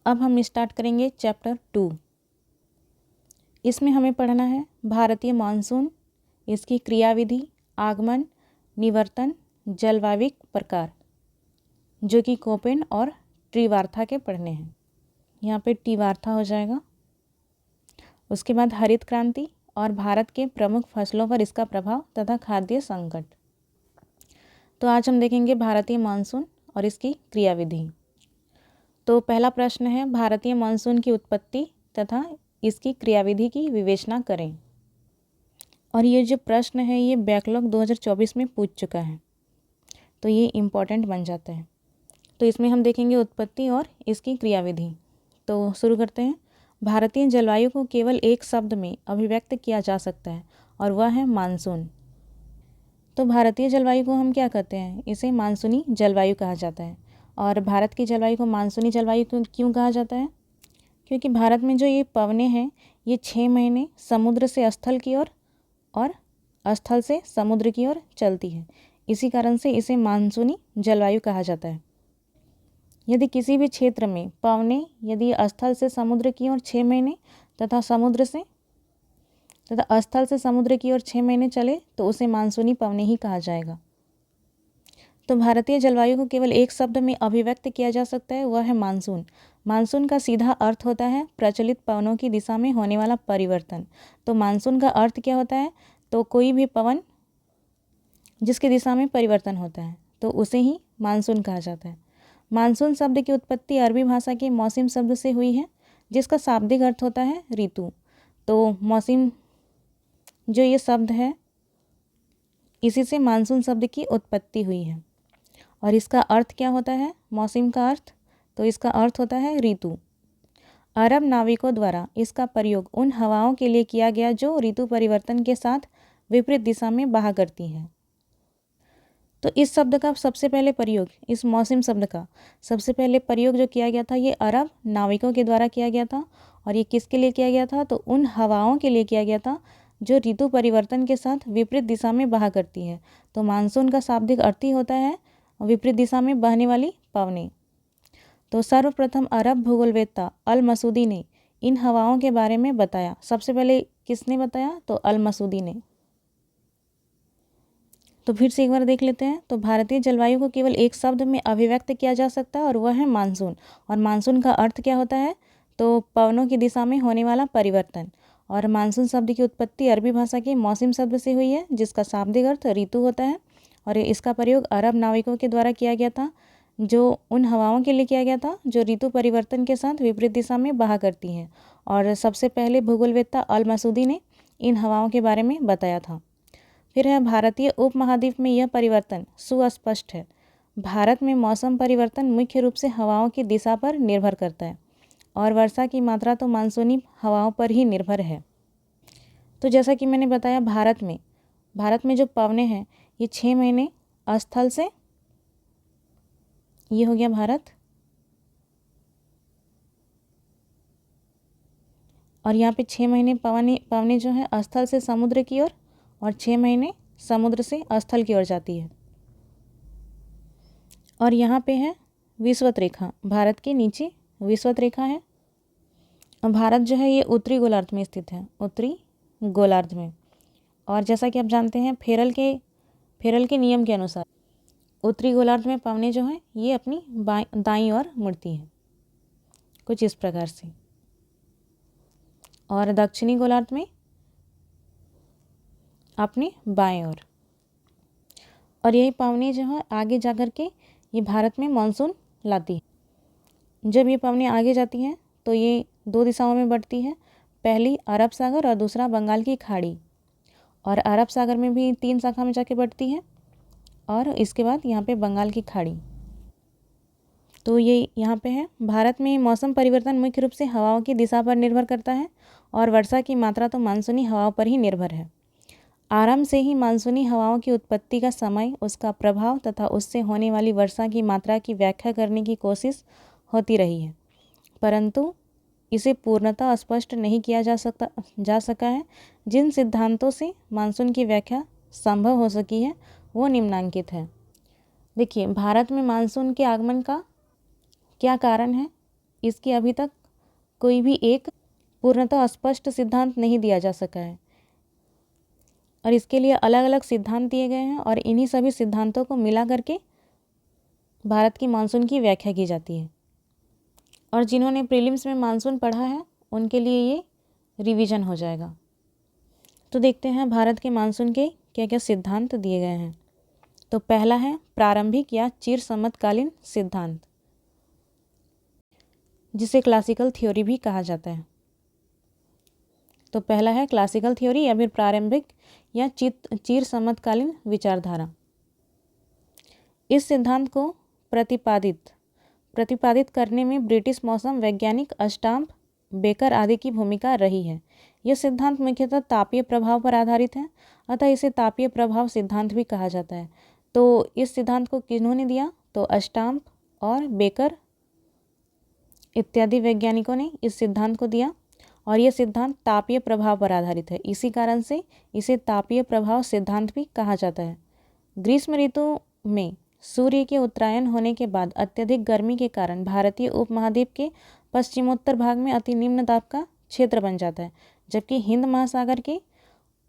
अब हम स्टार्ट करेंगे चैप्टर 2। इसमें हमें पढ़ना है भारतीय मानसून, इसकी क्रियाविधि, आगमन, निवर्तन, जलवायविक प्रकार, जो कि कोपेन और ट्रिवार्था के पढ़ने हैं। यहाँ पे ट्रिवार्था हो जाएगा। उसके बाद हरित क्रांति और भारत के प्रमुख फसलों पर इसका प्रभाव तथा खाद्य संकट। तो आज हम देखेंगे भारतीय मानसून और इसकी क्रियाविधि। तो पहला प्रश्न है, भारतीय मानसून की उत्पत्ति तथा इसकी क्रियाविधि की विवेचना करें। और ये जो प्रश्न है ये बैकलॉग 2024 में पूछ चुका है, तो ये इम्पॉर्टेंट बन जाता है। तो इसमें हम देखेंगे उत्पत्ति और इसकी क्रियाविधि। तो शुरू करते हैं। भारतीय जलवायु को केवल एक शब्द में अभिव्यक्त किया जा सकता है और वह है मानसून। तो भारतीय जलवायु को हम क्या कहते हैं? इसे मानसूनी जलवायु कहा जाता है। और भारत की जलवायु को मानसूनी जलवायु क्यों कहा जाता है? क्योंकि भारत में जो ये पवनें हैं ये 6 महीने समुद्र से स्थल की ओर और स्थल से समुद्र की ओर चलती है। इसी कारण से इसे मानसूनी जलवायु कहा जाता है। यदि किसी भी क्षेत्र में पवनें यदि स्थल से समुद्र की ओर 6 महीने तथा स्थल से समुद्र की ओर 6 महीने चले तो उसे मानसूनी पवनें ही कहा जाएगा। तो भारतीय जलवायु को केवल एक शब्द में अभिव्यक्त किया जा सकता है, वह है मानसून। मानसून का सीधा अर्थ होता है प्रचलित पवनों की दिशा में होने वाला परिवर्तन। तो मानसून का अर्थ क्या होता है? तो कोई भी पवन जिसकी दिशा में परिवर्तन होता है तो उसे ही मानसून कहा जाता है। मानसून शब्द की उत्पत्ति अरबी भाषा के मौसम शब्द से हुई है, जिसका शाब्दिक अर्थ होता है ऋतु। तो मौसम जो ये शब्द है इसी से मानसून शब्द की उत्पत्ति हुई है। और इसका अर्थ क्या होता है? मौसम का अर्थ, तो इसका अर्थ होता है ऋतु। अरब नाविकों द्वारा इसका प्रयोग उन हवाओं के लिए किया गया जो ऋतु परिवर्तन के साथ विपरीत दिशा में बहा करती हैं। तो इस शब्द का सबसे पहले प्रयोग, इस मौसम शब्द का सबसे पहले प्रयोग जो किया गया था ये अरब नाविकों के द्वारा किया गया था। और ये किसके लिए किया गया था? तो उन हवाओं के लिए किया गया था जो ऋतु परिवर्तन के साथ विपरीत दिशा में बहा करती है। तो मानसून का शाब्दिक अर्थ ही होता है विपरीत दिशा में बहने वाली पवनें। तो सर्वप्रथम अरब भूगोलवेत्ता अल मसूदी ने इन हवाओं के बारे में बताया। सबसे पहले किसने बताया? तो अल मसूदी ने। तो फिर से एक बार देख लेते हैं। तो भारतीय जलवायु को केवल एक शब्द में अभिव्यक्त किया जा सकता है और वह है मानसून। और मानसून का अर्थ क्या होता है? तो पवनों की दिशा में होने वाला परिवर्तन। और मानसून शब्द की उत्पत्ति अरबी भाषा के मौसम शब्द से हुई है, जिसका शाब्दिक अर्थ ऋतु होता है। और इसका प्रयोग अरब नाविकों के द्वारा किया गया था, जो उन हवाओं के लिए किया गया था जो ऋतु परिवर्तन के साथ विपरीत दिशा में बहा करती हैं। और सबसे पहले भूगोलवेत्ता अल मसूदी ने इन हवाओं के बारे में बताया था। फिर है भारतीय उपमहाद्वीप में यह परिवर्तन सुस्पष्ट है। भारत में मौसम परिवर्तन मुख्य रूप से हवाओं की दिशा पर निर्भर करता है और वर्षा की मात्रा तो मानसूनी हवाओं पर ही निर्भर है। तो जैसा कि मैंने बताया भारत में जो पवनें हैं ये 6 महीने स्थल से, ये हो गया भारत, और यहाँ पे 6 महीने पवनें जो है स्थल से समुद्र की ओर और 6 महीने समुद्र से स्थल की ओर जाती है। और यहाँ पे है विषुवत रेखा, भारत के नीचे विषुवत रेखा है। और भारत जो है ये उत्तरी गोलार्ध में स्थित है, उत्तरी गोलार्ध में। और जैसा कि आप जानते हैं फेरल के नियम के अनुसार उत्तरी गोलार्ध में पवनें जो हैं ये अपनी दाईं ओर मुड़ती हैं, कुछ इस प्रकार से। और दक्षिणी गोलार्ध में अपने बाएं ओर। और यही पवनें जो है आगे जा कर के ये भारत में मानसून लाती है। जब ये पवनें आगे जाती हैं तो ये 2 दिशाओं में बढ़ती है, पहली अरब सागर और दूसरा बंगाल की खाड़ी। और अरब सागर में भी 3 शाखा में जाके बढ़ती है और इसके बाद यहाँ पे बंगाल की खाड़ी। तो ये यहाँ पे है। भारत में मौसम परिवर्तन मुख्य रूप से हवाओं की दिशा पर निर्भर करता है और वर्षा की मात्रा तो मानसूनी हवाओं पर ही निर्भर है। आरंभ से ही मानसूनी हवाओं की उत्पत्ति का समय, उसका प्रभाव तथा उससे होने वाली वर्षा की मात्रा की व्याख्या करने की कोशिश होती रही है, परंतु इसे पूर्णतः स्पष्ट नहीं किया जा सका है। जिन सिद्धांतों से मानसून की व्याख्या संभव हो सकी है वो निम्नांकित है। देखिए, भारत में मानसून के आगमन का क्या कारण है? इसकी अभी तक कोई भी एक पूर्णतः स्पष्ट सिद्धांत नहीं दिया जा सका है और इसके लिए अलग अलग सिद्धांत दिए गए हैं और इन्हीं सभी सिद्धांतों को मिला करके भारत की मानसून की व्याख्या की जाती है। और जिन्होंने प्रीलिम्स में मानसून पढ़ा है उनके लिए ये रिवीजन हो जाएगा। तो देखते हैं भारत के मानसून के क्या क्या सिद्धांत दिए गए हैं। तो पहला है प्रारंभिक या चिर समतकालीन सिद्धांत, जिसे क्लासिकल थ्योरी भी कहा जाता है। तो पहला है क्लासिकल थ्योरी या फिर प्रारंभिक या चिर समतकालीन विचारधारा। इस सिद्धांत को प्रतिपादित करने में ब्रिटिश मौसम वैज्ञानिक अस्टाम्प, बेकर आदि की भूमिका रही है। यह सिद्धांत मुख्यतः तापीय प्रभाव पर आधारित है, अतः इसे तापीय प्रभाव सिद्धांत भी कहा जाता है। तो इस सिद्धांत को किन्होंने दिया? तो अस्टाम्प और बेकर इत्यादि वैज्ञानिकों ने इस सिद्धांत को दिया और यह सिद्धांत तापीय प्रभाव पर आधारित है। इसी कारण से इसे तापीय प्रभाव सिद्धांत भी कहा जाता है। ग्रीष्म ऋतु में सूर्य के उत्तरायण होने के बाद अत्यधिक गर्मी के कारण भारतीय उपमहाद्वीप के पश्चिमोत्तर भाग में अति निम्न दाब का क्षेत्र बन जाता है, जबकि हिंद महासागर के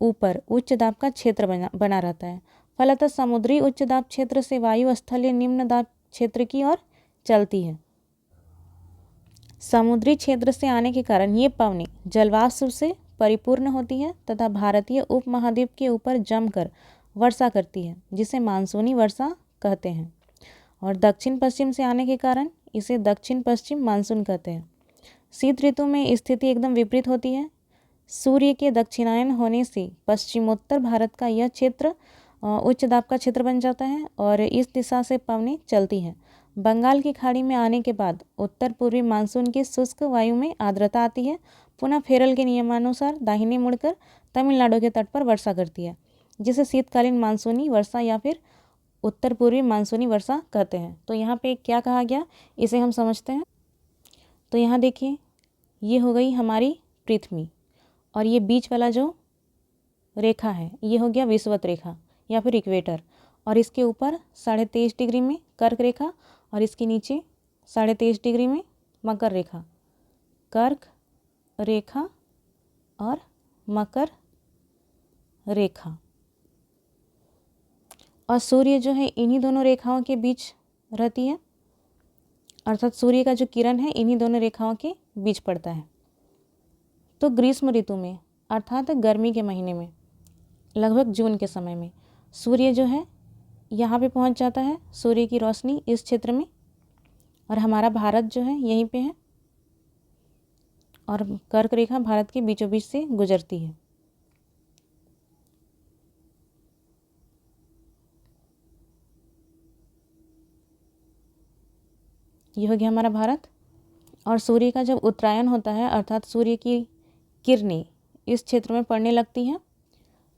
ऊपर उच्च दाब का क्षेत्र बना रहता है। फलतः समुद्री उच्च दाब क्षेत्र से वायु स्थलीय निम्न दाब क्षेत्र की ओर चलती है। समुद्री क्षेत्र से आने के कारण ये पवनें जलवाष्प से परिपूर्ण होती है तथा भारतीय उपमहाद्वीप के ऊपर जमकर वर्षा करती है, जिसे मानसूनी वर्षा कहते हैं। और दक्षिण पश्चिम से आने के कारण इसे दक्षिण पश्चिम मानसून कहते हैं। शीत ऋतु में स्थिति एकदम विपरीत होती है। सूर्य के दक्षिणायन होने से पश्चिमोत्तर भारत का यह क्षेत्र उच्च दाब का क्षेत्र बन जाता है और इस दिशा से पवनें चलती हैं। बंगाल की खाड़ी में आने के बाद उत्तर पूर्वी मानसून की शुष्क वायु में आर्द्रता आती है, पुनः फेरल के नियमानुसार दाहिने मुड़कर तमिलनाडु के तट पर वर्षा करती है, जिसे शीतकालीन मानसूनी वर्षा या फिर उत्तर पूर्वी मानसूनी वर्षा कहते हैं। तो यहाँ पे क्या कहा गया, इसे हम समझते हैं। तो यहाँ देखिए, ये हो गई हमारी पृथ्वी और ये बीच वाला जो रेखा है ये हो गया विषुवत रेखा या फिर इक्वेटर, और इसके ऊपर 23.5 डिग्री में कर्क रेखा और इसके नीचे 23.5 डिग्री में मकर रेखा। कर्क रेखा और मकर रेखा, और सूर्य जो है इन्हीं दोनों रेखाओं के बीच रहती है, अर्थात सूर्य का जो किरण है इन्हीं दोनों रेखाओं के बीच पड़ता है। तो ग्रीष्म ऋतु में अर्थात गर्मी के महीने में लगभग जून के समय में सूर्य जो है यहाँ पे पहुँच जाता है, सूर्य की रोशनी इस क्षेत्र में, और हमारा भारत जो है यहीं पे है और कर्क रेखा भारत के बीचों बीच से गुजरती है। ये हो गया हमारा भारत। और सूर्य का जब उत्तरायण होता है अर्थात सूर्य की किरणें इस क्षेत्र में पड़ने लगती हैं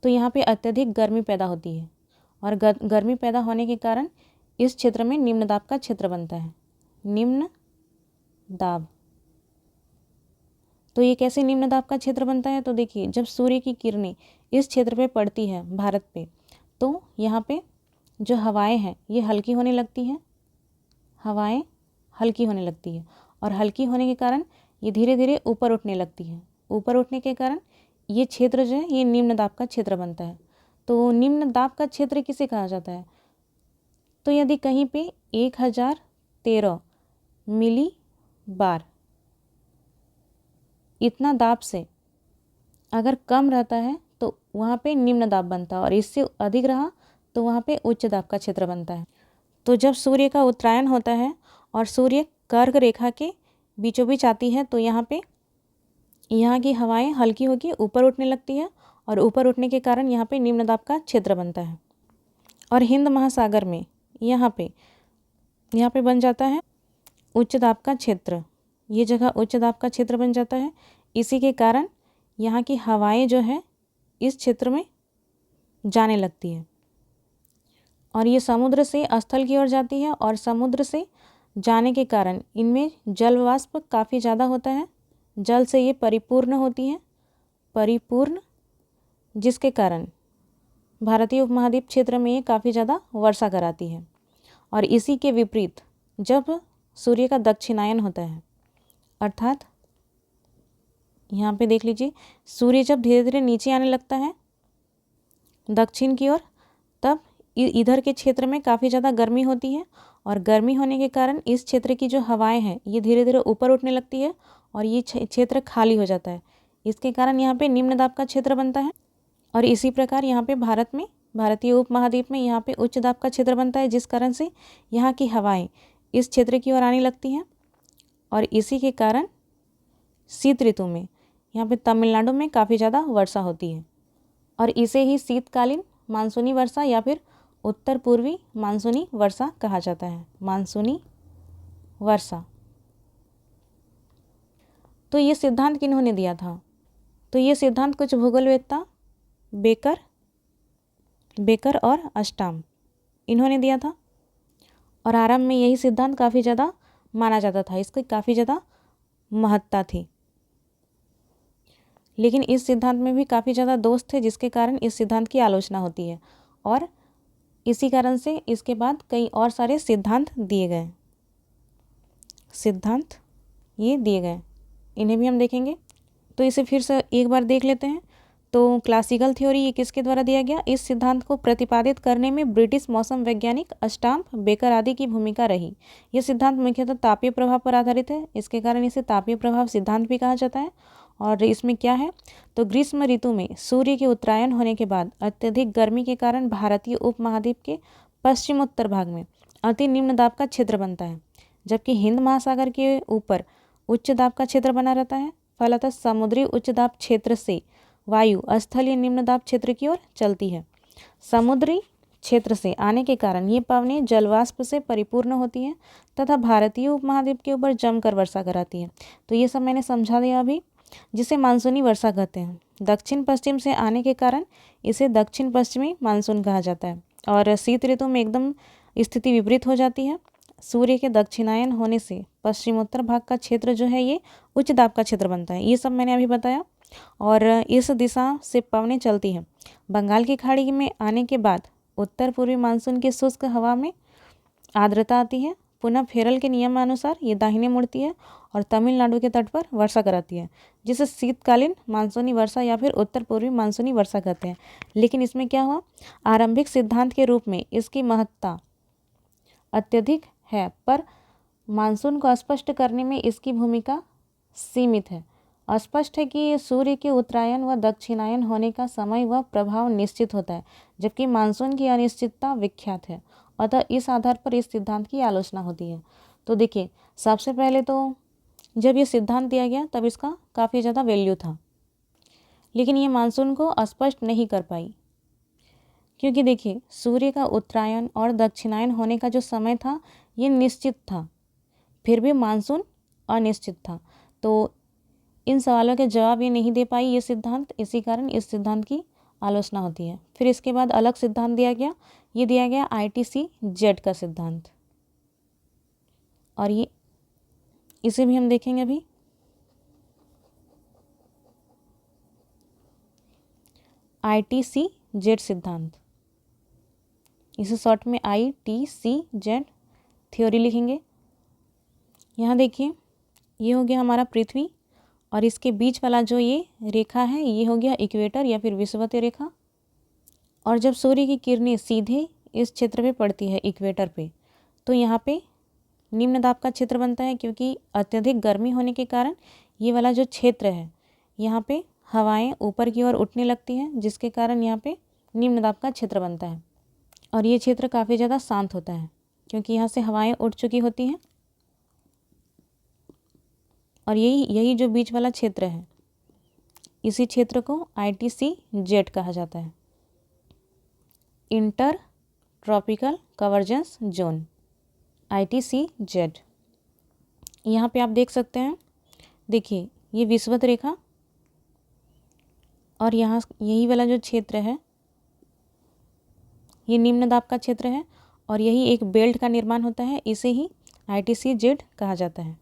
तो यहाँ पे अत्यधिक गर्मी पैदा होती है और गर्मी पैदा होने के कारण इस क्षेत्र में निम्न दाब का क्षेत्र बनता है। निम्न दाब, तो ये कैसे निम्न दाब का क्षेत्र बनता है? तो देखिए, जब सूर्य की किरणें इस क्षेत्र पे पड़ती है भारत पे, तो यहाँ पे जो हवाएं हैं ये हल्की होने लगती हैं, हवाएं हल्की होने लगती है और हल्की होने के कारण ये धीरे धीरे ऊपर उठने लगती है। ऊपर उठने के कारण ये क्षेत्र जो है ये निम्न दाब का क्षेत्र बनता है। तो निम्न दाब का क्षेत्र किसे कहा जाता है? तो यदि कहीं पे 1013 मिली बार इतना दाब से अगर कम रहता है तो वहाँ पे निम्न दाब बनता है और इससे अधिक रहा तो वहाँ पे उच्च दाब का क्षेत्र बनता है। तो जब सूर्य का उत्तरायण होता है और सूर्य कर्क रेखा के बीचों बीच आती है तो यहाँ पे यहाँ की हवाएं हल्की होकर ऊपर उठने लगती है और ऊपर उठने के कारण यहाँ पे निम्न दाब का क्षेत्र बनता है। और हिंद महासागर में यहाँ पे बन जाता है उच्च दाब का क्षेत्र। ये जगह उच्च दाब का क्षेत्र बन जाता है। इसी के कारण यहाँ की हवाएं जो है इस क्षेत्र में जाने लगती है और ये समुद्र से स्थल की ओर जाती है और समुद्र से जाने के कारण इनमें जल वाष्प काफ़ी ज़्यादा होता है। जल से ये परिपूर्ण होती हैं, परिपूर्ण, जिसके कारण भारतीय उपमहाद्वीप क्षेत्र में ये काफ़ी ज़्यादा वर्षा कराती है। और इसी के विपरीत जब सूर्य का दक्षिणायन होता है अर्थात यहाँ पे देख लीजिए, सूर्य जब धीरे धीरे नीचे आने लगता है दक्षिण की ओर, तब इधर के क्षेत्र में काफ़ी ज़्यादा गर्मी होती है, और गर्मी होने के कारण इस क्षेत्र की जो हवाएं हैं ये धीरे धीरे ऊपर उठने लगती है और ये क्षेत्र खाली हो जाता है। इसके कारण यहाँ पे निम्न दाब का क्षेत्र बनता है। और इसी प्रकार यहाँ पे भारत में, भारतीय उपमहाद्वीप में यहाँ पे उच्च दाब का क्षेत्र बनता है, जिस कारण से यहाँ की हवाएं इस क्षेत्र की ओर आने लगती हैं। और इसी के कारण शीत ऋतु में यहाँ पे तमिलनाडु में काफ़ी ज़्यादा वर्षा होती है, और इसे ही शीतकालीन मानसूनी वर्षा या फिर उत्तर पूर्वी मानसूनी वर्षा कहा जाता है। मानसूनी वर्षा। तो ये सिद्धांत किन्होंने दिया था? तो ये सिद्धांत कुछ भूगोलवेत्ता बेकर और अस्टाम इन्होंने दिया था, और आरंभ में यही सिद्धांत काफ़ी ज़्यादा माना जाता था, इसकी काफ़ी ज़्यादा महत्ता थी। लेकिन इस सिद्धांत में भी काफ़ी ज़्यादा दोष थे, जिसके कारण इस सिद्धांत की आलोचना होती है, और इसी कारण से इसके बाद कई और सारे सिद्धांत दिए गए। सिद्धांत ये दिए गए, इन्हें भी हम देखेंगे। तो इसे फिर से एक बार देख लेते हैं। तो क्लासिकल थ्योरी ये किसके द्वारा दिया गया? इस सिद्धांत को प्रतिपादित करने में ब्रिटिश मौसम वैज्ञानिक अस्टाम, बेकर आदि की भूमिका रही। यह सिद्धांत मुख्यतः तापीय प्रभाव पर आधारित है, इसके कारण इसे तापीय प्रभाव सिद्धांत भी कहा जाता है। और इसमें क्या है? तो ग्रीष्म ऋतु में सूर्य के उत्तरायण होने के बाद अत्यधिक गर्मी के कारण भारतीय उपमहाद्वीप के पश्चिमोत्तर भाग में अति निम्न दाब का क्षेत्र बनता है, जबकि हिंद महासागर के ऊपर उच्च दाब का क्षेत्र बना रहता है। फलतः समुद्री उच्च दाब क्षेत्र से वायु स्थलीय निम्न दाब क्षेत्र की ओर चलती है। समुद्री क्षेत्र से आने के कारण ये पावनें जलवाष्प से परिपूर्ण होती हैं तथा भारतीय उपमहाद्वीप के ऊपर जमकर वर्षा कराती है। तो ये सब मैंने समझा दिया अभी, जिसे मानसूनी वर्षा कहते हैं। दक्षिण पश्चिम से आने के कारण इसे दक्षिण पश्चिमी मानसून कहा जाता है। और शीत ऋतु में एकदम स्थिति विपरीत हो जाती है। सूर्य के दक्षिणायन होने से पश्चिमोत्तर भाग का क्षेत्र जो है ये उच्च दाब का क्षेत्र बनता है। ये सब मैंने अभी बताया। और इस दिशा से पवनें चलती हैं। बंगाल की खाड़ी में आने के बाद उत्तर पूर्वी मानसून की शुष्क हवा में आर्द्रता आती है। पुनः फेरल के नियमानुसार ये दाहिने मुड़ती है और तमिलनाडु के तट पर वर्षा कराती है, जिसे शीतकालीन मानसूनी वर्षा या फिर उत्तर पूर्वी मानसूनी वर्षा कहते हैं। लेकिन इसमें क्या हुआ? आरंभिक सिद्धांत के रूप में इसकी महत्ता अत्यधिक है, पर मानसून को स्पष्ट करने में इसकी भूमिका सीमित है। स्पष्ट है कि सूर्य के उत्तरायण व दक्षिणायन होने का समय व प्रभाव निश्चित होता है, जबकि मानसून की अनिश्चितता विख्यात है। अतः इस आधार पर इस सिद्धांत की आलोचना होती है। तो देखिए, सबसे पहले तो जब ये सिद्धांत दिया गया तब इसका काफ़ी ज़्यादा वैल्यू था, लेकिन ये मानसून को स्पष्ट नहीं कर पाई, क्योंकि देखिए सूर्य का उत्तरायण और दक्षिणायन होने का जो समय था ये निश्चित था, फिर भी मानसून अनिश्चित था। तो इन सवालों के जवाब ये नहीं दे पाई ये सिद्धांत, इसी कारण इस सिद्धांत की आलोचना होती है। फिर इसके बाद अलग सिद्धांत दिया गया, ये दिया गया ITC-Z का सिद्धांत, और ये इसे भी हम देखेंगे अभी। ITC-Z सिद्धांत, इसे शॉर्ट में ITC-Z थ्योरी लिखेंगे। यहाँ देखिए, ये हो गया हमारा पृथ्वी, और इसके बीच वाला जो ये रेखा है ये हो गया इक्वेटर या फिर विषुवतीय रेखा। और जब सूर्य की किरणें सीधे इस क्षेत्र पे पड़ती है इक्वेटर पे, तो यहाँ पे निम्न दाब का क्षेत्र बनता है, क्योंकि अत्यधिक गर्मी होने के कारण ये वाला जो क्षेत्र है यहाँ पे हवाएं ऊपर की ओर उठने लगती हैं, जिसके कारण यहाँ पे निम्न दाब का क्षेत्र बनता है। और ये क्षेत्र काफ़ी ज़्यादा शांत होता है, क्योंकि यहाँ से हवाएं उठ चुकी होती हैं। और यही जो बीच वाला क्षेत्र है, इसी क्षेत्र को ITC-Z कहा जाता है, inter tropical convergence zone, ITC-Z। यहाँ पे आप देख सकते हैं, देखिए ये विषुवत रेखा, और यहाँ यही वाला जो क्षेत्र है ये निम्न दाब का क्षेत्र है, और यही एक बेल्ट का निर्माण होता है, इसे ही ITC-Z कहा जाता है,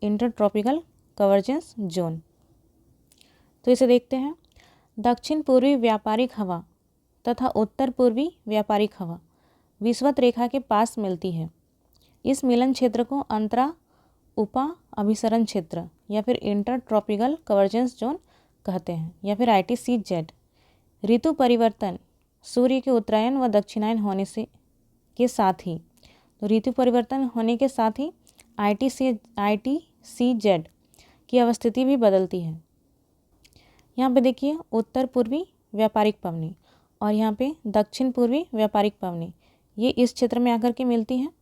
इंटर ट्रॉपिकल कन्वर्जेंस जोन। तो इसे देखते हैं। दक्षिण पूर्वी व्यापारिक हवा तथा उत्तर पूर्वी व्यापारिक हवा विषुवत रेखा के पास मिलती है। इस मिलन क्षेत्र को अंतरा उपा अभिसरण क्षेत्र या फिर इंटर ट्रॉपिकल कन्वर्जेंस जोन कहते हैं, या फिर ITCZ। ऋतु परिवर्तन सूर्य के उत्तरायण व दक्षिणायन होने से के साथ ही, तो ऋतु परिवर्तन होने के साथ ही ITCZ की अवस्थिति भी बदलती है। यहाँ पे देखिए उत्तर पूर्वी व्यापारिक पवनी और यहाँ पे दक्षिण पूर्वी व्यापारिक पवनी, ये इस क्षेत्र में आकर के मिलती हैं,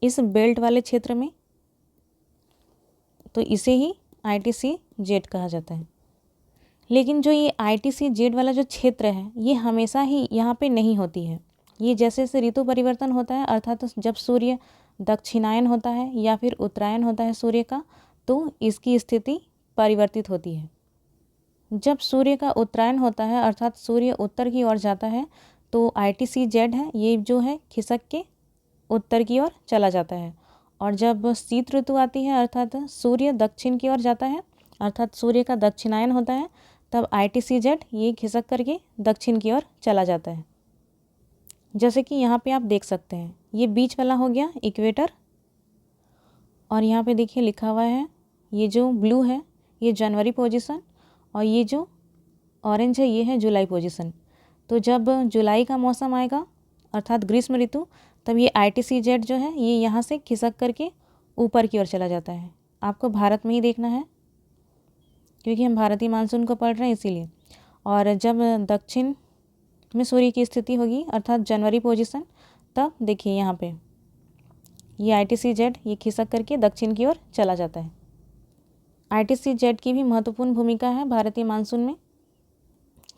इस बेल्ट वाले क्षेत्र में, तो इसे ही ITCZ कहा जाता है। लेकिन जो ये ITCZ वाला जो क्षेत्र है ये हमेशा ही यहाँ पे नहीं होती है। ये जैसे जैसे ऋतु परिवर्तन होता है, अर्थात जब सूर्य दक्षिणायन होता है या फिर उत्तरायण होता है सूर्य का, तो इसकी स्थिति परिवर्तित होती है। जब सूर्य का उत्तरायण होता है अर्थात सूर्य उत्तर की ओर जाता है, तो ITCZ है ये जो है खिसक के उत्तर की ओर चला जाता है। और जब शीत ऋतु आती है अर्थात सूर्य दक्षिण की ओर जाता है, अर्थात सूर्य का दक्षिणायन होता है, तब ITCZ ये खिसक करके दक्षिण की ओर चला जाता है। जैसे कि यहाँ पे आप देख सकते हैं, ये बीच वाला हो गया इक्वेटर, और यहाँ पे देखिए लिखा हुआ है, ये जो ब्लू है ये जनवरी पोजीशन और ये जो ऑरेंज है ये है जुलाई पोजीशन। तो जब जुलाई का मौसम आएगा अर्थात ग्रीष्म ऋतु, तब ये ITCZ जो है ये यहाँ से खिसक करके ऊपर की ओर चला जाता है। आपको भारत में ही देखना है क्योंकि हम भारतीय मानसून को पढ़ रहे हैं इसीलिए। और जब दक्षिण में सूर्य की स्थिति होगी अर्थात जनवरी पोजीशन, तब देखिए यहाँ पे ये ITCZ ये खिसक करके दक्षिण की ओर चला जाता है। ITCZ की भी महत्वपूर्ण भूमिका है भारतीय मानसून में,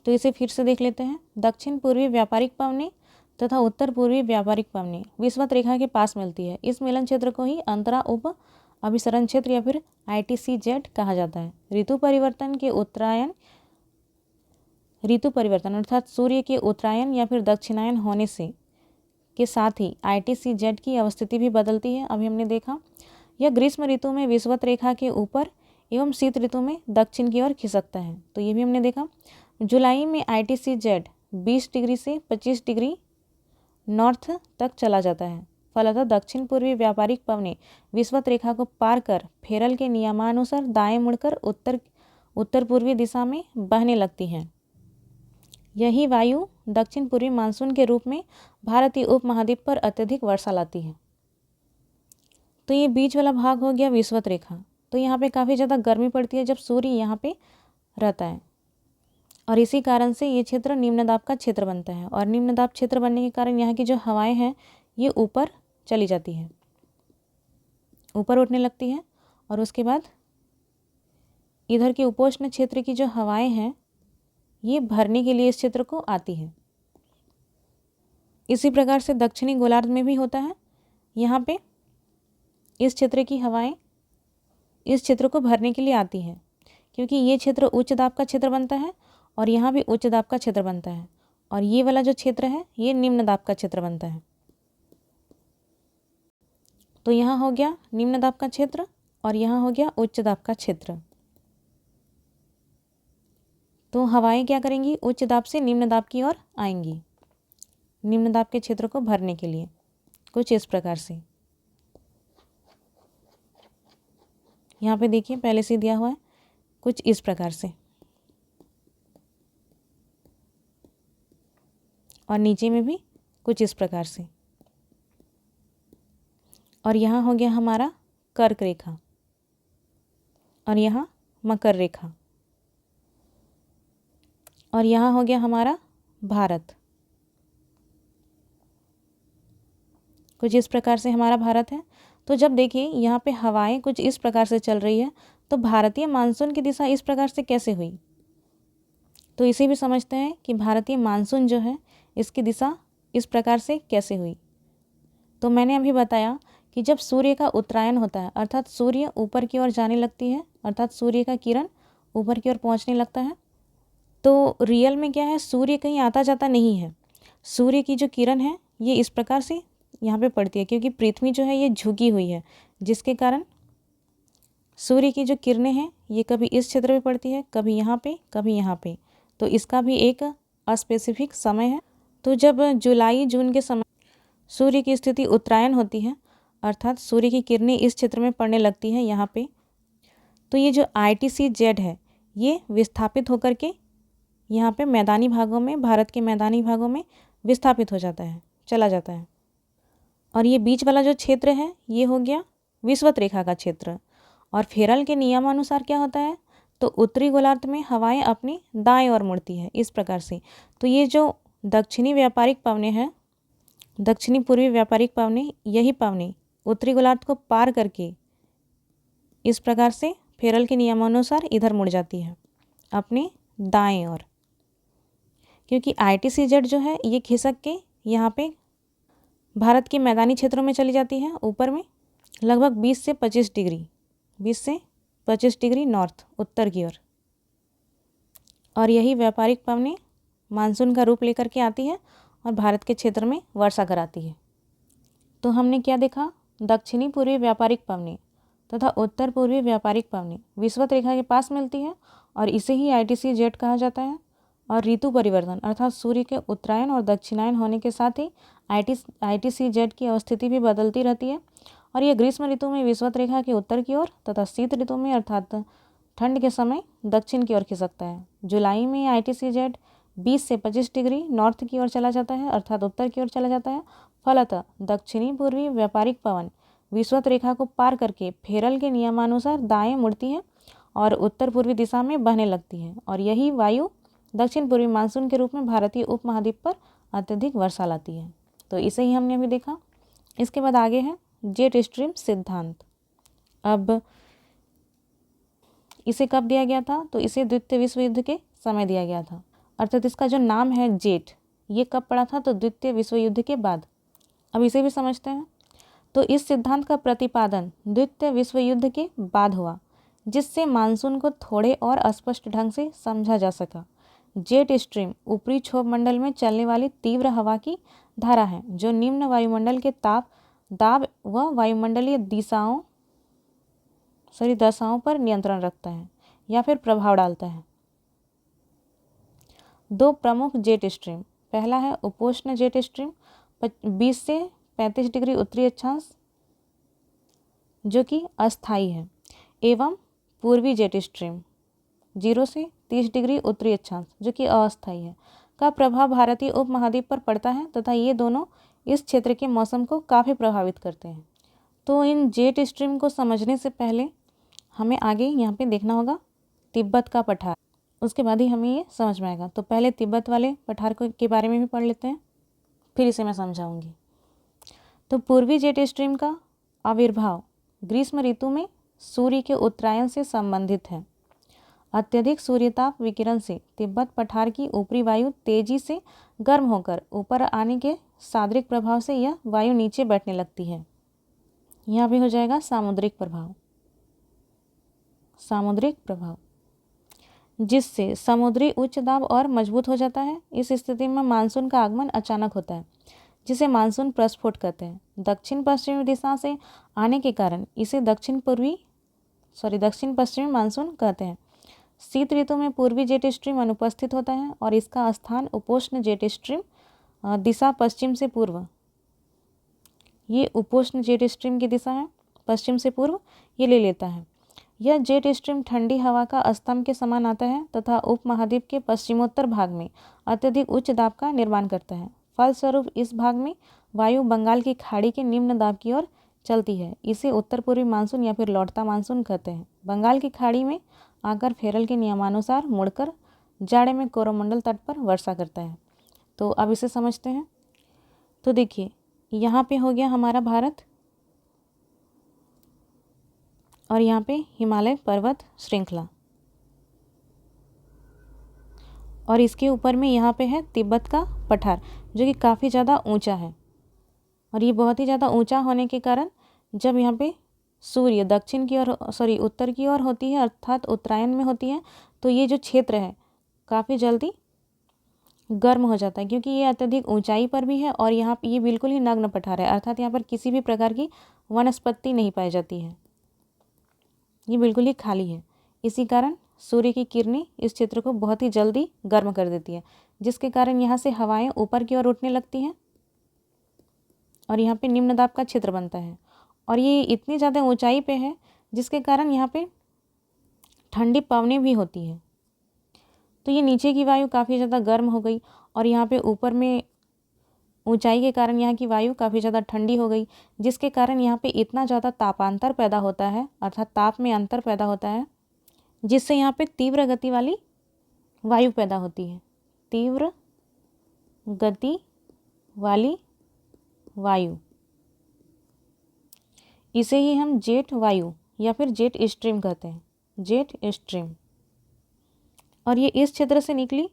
तो इसे फिर से देख लेते हैं। दक्षिण पूर्वी व्यापारिक पवनी तथा उत्तर पूर्वी व्यापारिक पवनी विषुवत रेखा के पास मिलती है। इस मिलन क्षेत्र को ही अंतरा उप अभिसरण क्षेत्र या फिर ITCZ कहा जाता है। ऋतु परिवर्तन के उत्तरायण ऋतु परिवर्तन अर्थात सूर्य के उत्तरायण या फिर दक्षिणायन होने से के साथ ही ITCZ की अवस्थिति भी बदलती है। अभी हमने देखा यह ग्रीष्म ऋतु में विषुवत रेखा के ऊपर एवं शीत ऋतु में दक्षिण की ओर खिसकता है, तो ये भी हमने देखा। जुलाई में ITCZ 20 डिग्री से 25 डिग्री नॉर्थ तक चला जाता है। फलतः दक्षिण पूर्वी व्यापारिक पवनी विषुवत रेखा को पार कर फेरल के नियमानुसार दाएं मुड़कर उत्तर पूर्वी दिशा में बहने लगती हैं। यही वायु दक्षिण पूर्वी मानसून के रूप में भारतीय उपमहाद्वीप पर अत्यधिक वर्षा लाती है। तो ये बीच वाला भाग हो गया विषुवत रेखा। तो यहाँ पे काफ़ी ज़्यादा गर्मी पड़ती है जब सूर्य यहाँ पे रहता है, और इसी कारण से ये क्षेत्र निम्न दाब का क्षेत्र बनता है। और निम्न दाब क्षेत्र बनने के कारण यहाँ की जो हवाएं हैं ये ऊपर चली जाती है, ऊपर उठने लगती हैं, और उसके बाद इधर के उपोष्ण क्षेत्र की जो हवाएं हैं ये भरने के लिए इस क्षेत्र को आती है। इसी प्रकार से दक्षिणी गोलार्ध में भी होता है। यहाँ पे इस क्षेत्र की हवाएं इस क्षेत्र को भरने के लिए आती हैं, क्योंकि ये क्षेत्र उच्च दाब का क्षेत्र बनता है और यहाँ भी उच्च दाब का क्षेत्र बनता है, और ये वाला जो क्षेत्र है ये निम्न दाब का क्षेत्र बनता है। तो यहाँ हो गया निम्न दाब का क्षेत्र और यहाँ हो गया उच्च दाब का क्षेत्र। तो हवाएं क्या करेंगी, उच्च दाब से निम्न दाब की ओर आएंगी निम्न दाब के क्षेत्र को भरने के लिए, कुछ इस प्रकार से। यहाँ पे देखिए पहले से दिया हुआ है कुछ इस प्रकार से, और नीचे में भी कुछ इस प्रकार से। और यहाँ हो गया हमारा कर्क रेखा और यहाँ मकर रेखा, और यहाँ हो गया हमारा भारत। कुछ इस प्रकार से हमारा भारत है। तो जब देखिए यहाँ पे हवाएं कुछ इस प्रकार से चल रही है, तो भारतीय मानसून की दिशा इस प्रकार से कैसे हुई, तो इसे भी समझते हैं कि भारतीय मानसून जो है इसकी दिशा इस प्रकार से कैसे हुई। तो मैंने अभी बताया कि जब सूर्य का उत्तरायण होता है अर्थात सूर्य ऊपर की ओर जाने लगती है, अर्थात सूर्य का किरण ऊपर की ओर पहुँचने लगता है, तो रियल में क्या है, सूर्य कहीं आता जाता नहीं है। सूर्य की जो किरण है ये इस प्रकार से यहाँ पे पड़ती है, क्योंकि पृथ्वी जो है ये झुकी हुई है, जिसके कारण सूर्य की जो किरणें हैं ये कभी इस क्षेत्र पे पड़ती है, कभी यहाँ पे, कभी यहाँ पे। तो इसका भी एक अस्पेसिफिक समय है। तो जब जुलाई जून के समय सूर्य की स्थिति उत्तरायण होती है अर्थात सूर्य की किरणें इस क्षेत्र में पड़ने लगती हैं यहाँ पे, तो ये जो ITCZ है ये विस्थापित होकर के यहाँ पे मैदानी भागों में, भारत के मैदानी भागों में विस्थापित हो जाता है, चला जाता है। और ये बीच वाला जो क्षेत्र है ये हो गया विषुवत रेखा का क्षेत्र। और फेरल के नियमानुसार क्या होता है, तो उत्तरी गोलार्ध में हवाएं अपनी दाएं ओर मुड़ती है इस प्रकार से। तो ये जो दक्षिणी व्यापारिक पवनें हैं, दक्षिणी पूर्वी व्यापारिक पवनें, यही पवनें उत्तरी गोलार्ध को पार करके इस प्रकार से फेरल के नियमानुसार इधर मुड़ जाती है अपने दाएं ओर, क्योंकि ITCZ जो है ये खिसक के यहाँ पे भारत के मैदानी क्षेत्रों में चली जाती है ऊपर में, लगभग 20 से 25 डिग्री, 20 से 25 डिग्री नॉर्थ उत्तर की ओर। और यही व्यापारिक पवनें मानसून का रूप लेकर के आती है और भारत के क्षेत्र में वर्षा कराती है। तो हमने क्या देखा, दक्षिणी पूर्वी व्यापारिक पवनें तथा उत्तर पूर्वी व्यापारिक पवनें विषुवत रेखा के पास मिलती है और इसे ही ITCZ कहा जाता है। और ऋतु परिवर्तन अर्थात सूर्य के उत्तरायण और दक्षिणायन होने के साथ ही ITCZ की अवस्थिति भी बदलती रहती है। और ये ग्रीष्म ऋतु में विषुवत रेखा के उत्तर की ओर तथा शीत ऋतु में अर्थात ठंड के समय दक्षिण की ओर खिसकता है। जुलाई में ITCZ 20 से 25 डिग्री नॉर्थ की ओर चला जाता है अर्थात उत्तर की ओर चला जाता है। फलतः दक्षिणी पूर्वी व्यापारिक पवन विषुवत रेखा को पार करके फेरल के नियमानुसार दाएं मुड़ती है और उत्तर पूर्वी दिशा में बहने लगती है। और यही वायु दक्षिण पूर्वी मानसून के रूप में भारतीय उपमहाद्वीप पर अत्यधिक वर्षा लाती है। तो इसे ही हमने अभी देखा। इसके बाद आगे है जेट स्ट्रीम सिद्धांत। अब इसे कब दिया गया था, तो इसे द्वितीय विश्व युद्ध के समय दिया गया था। अर्थात इसका जो नाम है जेट, ये कब पड़ा था, तो द्वितीय विश्व युद्ध के बाद। अब इसे भी समझते हैं। तो इस सिद्धांत का प्रतिपादन द्वितीय विश्व युद्ध के बाद हुआ, जिससे मानसून को थोड़े और अस्पष्ट ढंग से समझा जा सका। जेट स्ट्रीम ऊपरी क्षोभ मंडल में चलने वाली तीव्र हवा की धारा है जो निम्न वायुमंडल के दाब व वायुमंडलीय दशाओं पर नियंत्रण रखता है या फिर प्रभाव डालता है। दो प्रमुख जेट स्ट्रीम, पहला है उपोष्ण जेट स्ट्रीम 20 से 35 डिग्री उत्तरी अक्षांश जो कि अस्थायी है, एवं पूर्वी जेट स्ट्रीम 0 से 30 डिग्री उत्तरी अक्षांश जो कि अस्थायी है, का प्रभाव भारतीय उपमहाद्वीप पर पड़ता है तथा ये दोनों इस क्षेत्र के मौसम को काफ़ी प्रभावित करते हैं। तो इन जेट स्ट्रीम को समझने से पहले हमें आगे यहाँ पे देखना होगा तिब्बत का पठार, उसके बाद ही हमें ये समझ में आएगा। तो पहले तिब्बत वाले पठार के बारे में भी पढ़ लेते हैं, फिर इसे मैं समझाऊंगी। तो पूर्वी जेट स्ट्रीम का आविर्भाव ग्रीष्म ऋतु में सूर्य के उत्तरायण से संबंधित है। अत्यधिक सूर्यताप विकिरण से तिब्बत पठार की ऊपरी वायु तेजी से गर्म होकर ऊपर आने के सादृक प्रभाव से यह वायु नीचे बैठने लगती है। यहाँ भी हो जाएगा सामुद्रिक प्रभाव, जिससे समुद्री उच्च दाब और मजबूत हो जाता है। इस स्थिति में मानसून का आगमन अचानक होता है, जिसे मानसून प्रस्फोट कहते हैं। दक्षिण पश्चिमी दिशा से आने के कारण इसे दक्षिण पश्चिमी मानसून कहते हैं। शीत ऋतु में पूर्वी जेट स्ट्रीम अनुपस्थित होता है और इसका स्थान उपोष्ण जेट स्ट्रीम दिशा पश्चिम से पूर्व, ये उपोष्ण जेट स्ट्रीम की दिशा है पश्चिम से पूर्व, ये ले लेता है। यह जेट स्ट्रीम ठंडी हवा का स्तंभ के समान आता है तथा उपमहाद्वीप के पश्चिमोत्तर भाग में अत्यधिक उच्च दाब का निर्माण करता है। फलस्वरूप इस भाग में वायु बंगाल की खाड़ी के निम्न दाब की ओर चलती है। इसे उत्तर पूर्वी मानसून या फिर लौटता मानसून कहते हैं। बंगाल की खाड़ी में आकर फेरल के नियमानुसार मुड़कर जाड़े में कोरोमंडल तट पर वर्षा करता है। तो अब इसे समझते हैं। तो देखिए यहाँ पे हो गया हमारा भारत और यहाँ पे हिमालय पर्वत श्रृंखला, और इसके ऊपर में यहाँ पे है तिब्बत का पठार जो कि काफ़ी ज़्यादा ऊंचा है। और ये बहुत ही ज़्यादा ऊंचा होने के कारण जब यहाँ पे सूर्य उत्तर की ओर होती है अर्थात उत्तरायण में होती है, तो ये जो क्षेत्र है काफ़ी जल्दी गर्म हो जाता है, क्योंकि ये अत्यधिक ऊंचाई पर भी है और यहाँ पे ये बिल्कुल ही नग्न पठार है, अर्थात यहाँ पर किसी भी प्रकार की वनस्पति नहीं पाई जाती है, ये बिल्कुल ही खाली है। इसी कारण सूर्य की किरणें इस क्षेत्र को बहुत ही जल्दी गर्म कर देती है, जिसके कारण यहाँ से हवाएं ऊपर की ओर उठने लगती हैं और यहाँ पे निम्न दाब का क्षेत्र बनता है। और ये इतनी ज़्यादा ऊंचाई पे है जिसके कारण यहाँ पे ठंडी पवनें भी होती है। तो ये नीचे की वायु काफ़ी ज़्यादा गर्म हो गई और यहाँ पे ऊपर में ऊंचाई के कारण यहाँ की वायु काफ़ी ज़्यादा ठंडी हो गई, जिसके कारण यहाँ पे इतना ज़्यादा तापांतर पैदा होता है, अर्थात ताप में अंतर पैदा होता है, जिससे यहाँ पे तीव्र गति वाली वायु पैदा होती है। तीव्र गति वाली वायु, इसे ही हम जेट वायु या फिर जेट स्ट्रीम कहते हैं, जेट स्ट्रीम। और ये इस क्षेत्र से निकली,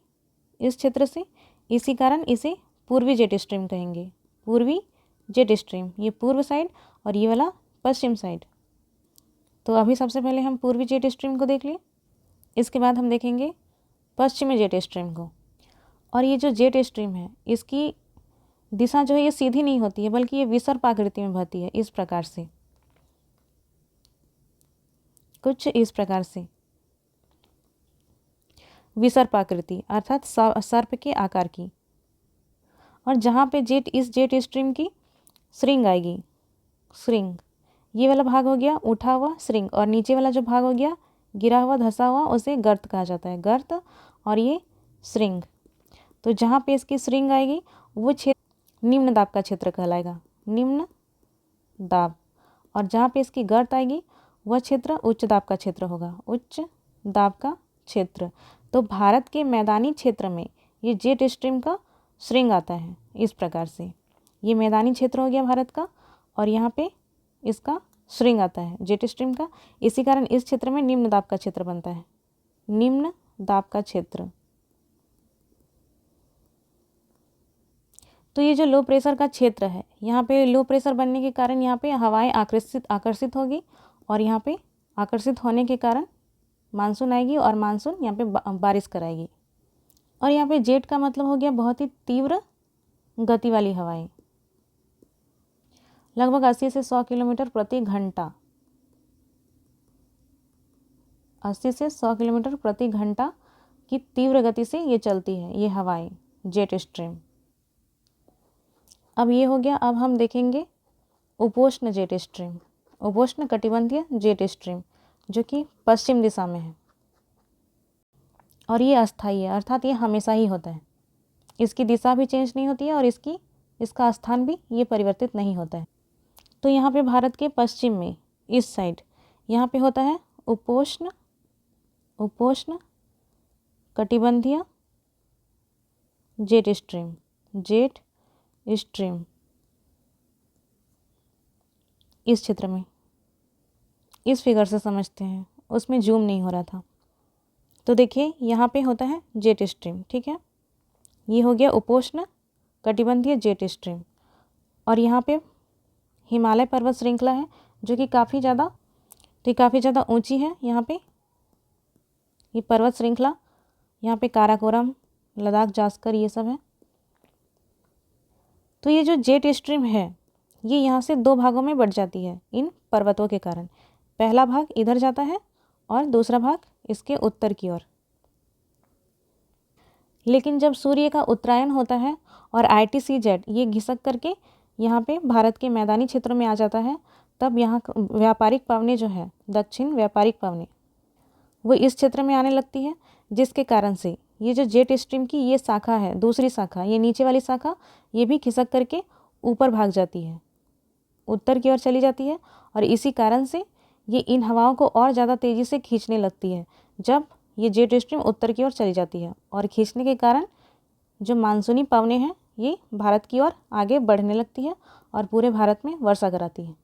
इस क्षेत्र से, इसी कारण इसे पूर्वी जेट स्ट्रीम कहेंगे। पूर्वी जेट स्ट्रीम, ये पूर्व साइड और ये वाला पश्चिम साइड। तो अभी सबसे पहले हम पूर्वी जेट स्ट्रीम को देख लें, इसके बाद हम देखेंगे पश्चिमी जेट स्ट्रीम को। और ये जो जेट स्ट्रीम है इसकी दिशा जो है ये सीधी नहीं होती है, बल्कि ये विसर्प आकृति में बहती है, इस प्रकार से, कुछ इस प्रकार से विसर्प आकृति, अर्थात सर्प के आकार की। और जहाँ पे जेट, इस जेट स्ट्रीम की श्रृंग आएगी, श्रृंग, ये वाला भाग हो गया उठा हुआ श्रृंग, और नीचे वाला जो भाग हो गया गिरा हुआ धंसा हुआ, उसे गर्त कहा जाता है, गर्त, और ये श्रृंग। तो जहाँ पे इसकी श्रृंग आएगी वो क्षेत्र निम्न दाब का क्षेत्र कहलाएगा, निम्न दाब। और जहाँ पे इसकी गर्त आएगी वह क्षेत्र उच्च दाब का क्षेत्र होगा, उच्च दाब का क्षेत्र। तो भारत के मैदानी क्षेत्र में ये जेट स्ट्रीम का श्रृंग आता है, इस प्रकार से। ये मैदानी क्षेत्र हो गया भारत का और यहाँ पे इसका श्रृंग आता है जेट स्ट्रीम का, इसी कारण इस क्षेत्र में निम्न दाब का क्षेत्र बनता है, निम्न दाब का क्षेत्र। तो ये जो लो प्रेशर का क्षेत्र है, यहाँ पे लो प्रेशर बनने के कारण यहाँ पे हवाएं आकर्षित होगी और यहाँ पे आकर्षित होने के कारण मानसून आएगी और मानसून यहाँ पे बारिश कराएगी। और यहाँ पे जेट का मतलब हो गया बहुत ही तीव्र गति वाली हवाएं, लगभग 80 से 100 किलोमीटर प्रति घंटा, 80 से 100 किलोमीटर प्रति घंटा की तीव्र गति से ये चलती है, ये हवाएं, जेट स्ट्रीम। अब ये हो गया। अब हम देखेंगे उपोष्ण जेट स्ट्रीम, उपोष्ण कटिबंधीय जेट स्ट्रीम, जो कि पश्चिम दिशा में है और ये अस्थायी है, अर्थात ये हमेशा ही होता है, इसकी दिशा भी चेंज नहीं होती है और इसका स्थान भी ये परिवर्तित नहीं होता है। तो यहाँ पे भारत के पश्चिम में इस साइड यहाँ पे होता है उपोष्ण कटिबंधीय जेट स्ट्रीम, जेट स्ट्रीम, इस क्षेत्र में। इस फिगर से समझते हैं, उसमें जूम नहीं हो रहा था। तो देखिए यहाँ पे होता है जेट स्ट्रीम, ठीक है, ये हो गया उपोष्ण कटिबंधीय जेट स्ट्रीम। और यहाँ पे हिमालय पर्वत श्रृंखला है जो कि काफ़ी ज़्यादा ऊंची है। यहाँ पे ये पर्वत श्रृंखला, यहाँ पे काराकोरम, लद्दाख, जास्कर, ये सब है। तो ये जो जेट स्ट्रीम है ये यहाँ से दो भागों में बढ़ जाती है इन पर्वतों के कारण। पहला भाग इधर जाता है और दूसरा भाग इसके उत्तर की ओर। लेकिन जब सूर्य का उत्तरायण होता है और ITCZ ये घिसक करके यहाँ पे भारत के मैदानी क्षेत्रों में आ जाता है, तब यहाँ व्यापारिक पवनें जो है, दक्षिण व्यापारिक पवनें, वो इस क्षेत्र में आने लगती है, जिसके कारण से ये जो जेट स्ट्रीम की ये शाखा है, दूसरी शाखा, ये नीचे वाली शाखा, ये भी खिसक करके ऊपर भाग जाती है, उत्तर की ओर चली जाती है। और इसी कारण से ये इन हवाओं को और ज़्यादा तेज़ी से खींचने लगती है जब ये जेट स्ट्रीम उत्तर की ओर चली जाती है। और खींचने के कारण जो मानसूनी पवनें हैं ये भारत की ओर आगे बढ़ने लगती है और पूरे भारत में वर्षा कराती है।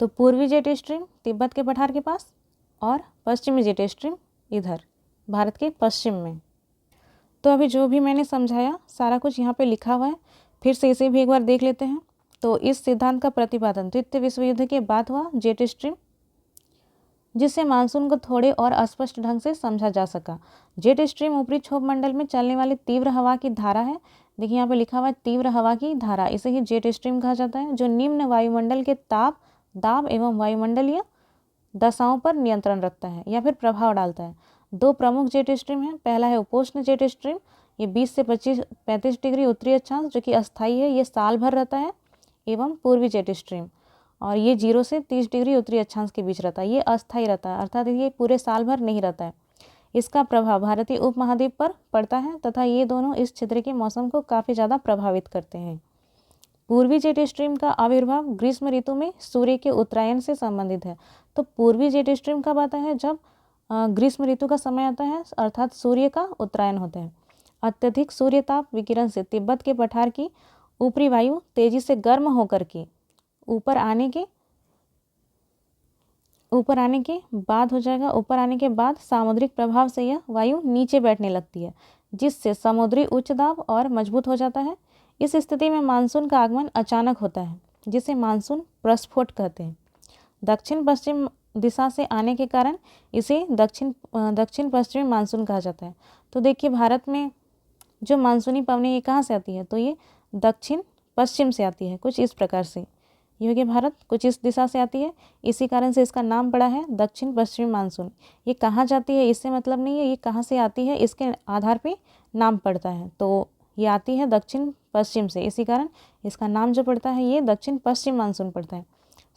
तो पूर्वी जेट स्ट्रीम तिब्बत के पठार के पास और पश्चिमी जेट स्ट्रीम इधर भारत के पश्चिम में। तो अभी जो भी मैंने समझाया सारा कुछ यहाँ पे लिखा हुआ है, फिर से इसे भी एक बार देख लेते हैं। तो इस सिद्धांत का प्रतिपादन द्वितीय विश्व युद्ध के बाद हुआ, जेट स्ट्रीम, जिससे मानसून को थोड़े और अस्पष्ट ढंग से समझा जा सका। जेट स्ट्रीम ऊपरी क्षोभ मंडल में चलने वाली तीव्र हवा की धारा है। देखिए यहाँ पे लिखा हुआ है तीव्र हवा की धारा, इसे ही जेट स्ट्रीम कहा जाता है, जो निम्न वायुमंडल के ताप, दाब एवं वायुमंडलीय दशाओं पर नियंत्रण रखता है या फिर प्रभाव डालता है। दो प्रमुख जेट स्ट्रीम हैं। पहला है उपोष्ण जेट स्ट्रीम, ये 20 से 35 डिग्री उत्तरी अक्षांश जो कि अस्थायी है, ये साल भर रहता है, एवं पूर्वी जेट स्ट्रीम, और ये 0 से 30 डिग्री उत्तरी अक्षांश के बीच रहता है। ये अस्थायी रहता है, अर्थात ये पूरे साल भर नहीं रहता है। इसका प्रभाव भारतीय उपमहाद्वीप पर पड़ता है तथा ये दोनों इस क्षेत्र के मौसम को काफ़ी ज़्यादा प्रभावित करते हैं। पूर्वी जेट स्ट्रीम का आविर्भाव ग्रीष्म ऋतु में सूर्य के उत्तरायण से संबंधित है। तो पूर्वी जेट स्ट्रीम कब आता है? जब ग्रीष्म ऋतु का समय आता है, अर्थात सूर्य का उत्तरायण होता है। अत्यधिक सूर्य ताप विकिरण से तिब्बत के पठार की ऊपरी वायु तेजी से गर्म होकर के ऊपर आने के बाद सामुद्रिक प्रभाव से यह वायु नीचे बैठने लगती है, जिससे समुद्री उच्च दाब और मजबूत हो जाता है। इस स्थिति में मानसून का आगमन अचानक होता है, जिसे मानसून प्रस्फोट कहते हैं। दक्षिण पश्चिम दिशा से आने के कारण इसे दक्षिण पश्चिमी मानसून कहा जाता है। तो देखिए, भारत में जो मानसूनी पवनें ये कहाँ से आती है? तो ये दक्षिण पश्चिम से आती है, कुछ इस प्रकार से। ये हो गया भारत, कुछ इस दिशा से आती है, इसी कारण से इसका नाम पड़ा है दक्षिण पश्चिमी मानसून। ये कहाँ जाती है इससे मतलब नहीं है, ये कहाँ से आती है इसके आधार पे नाम पड़ता है। तो ये आती है दक्षिण पश्चिम से, इसी कारण इसका नाम जो पड़ता है ये दक्षिण पश्चिम मानसून पड़ता है।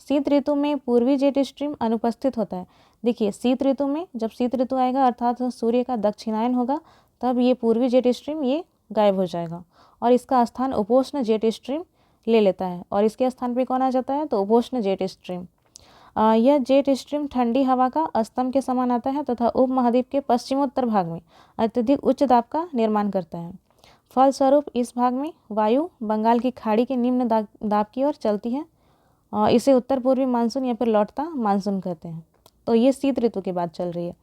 शीत ऋतु में पूर्वी जेट स्ट्रीम अनुपस्थित होता है। देखिए, शीत ऋतु में, जब शीत ऋतु आएगा अर्थात सूर्य का दक्षिणायन होगा, तब ये पूर्वी जेट स्ट्रीम ये गायब हो जाएगा और इसका स्थान उपोष्ण जेट स्ट्रीम ले लेता है। और इसके स्थान पे कौन आ जाता है? तो उपोष्ण जेट स्ट्रीम। यह जेट स्ट्रीम ठंडी हवा का स्तंभ के समान आता है तथा उपमहाद्वीप के पश्चिमोत्तर भाग में अत्यधिक उच्च दाब का निर्माण करता है। फलस्वरूप इस भाग में वायु बंगाल की खाड़ी के निम्न दाब की ओर चलती है। इसे उत्तर पूर्वी मानसून या फिर लौटता मानसून कहते हैं। तो ये शीत ऋतु की बात चल रही है।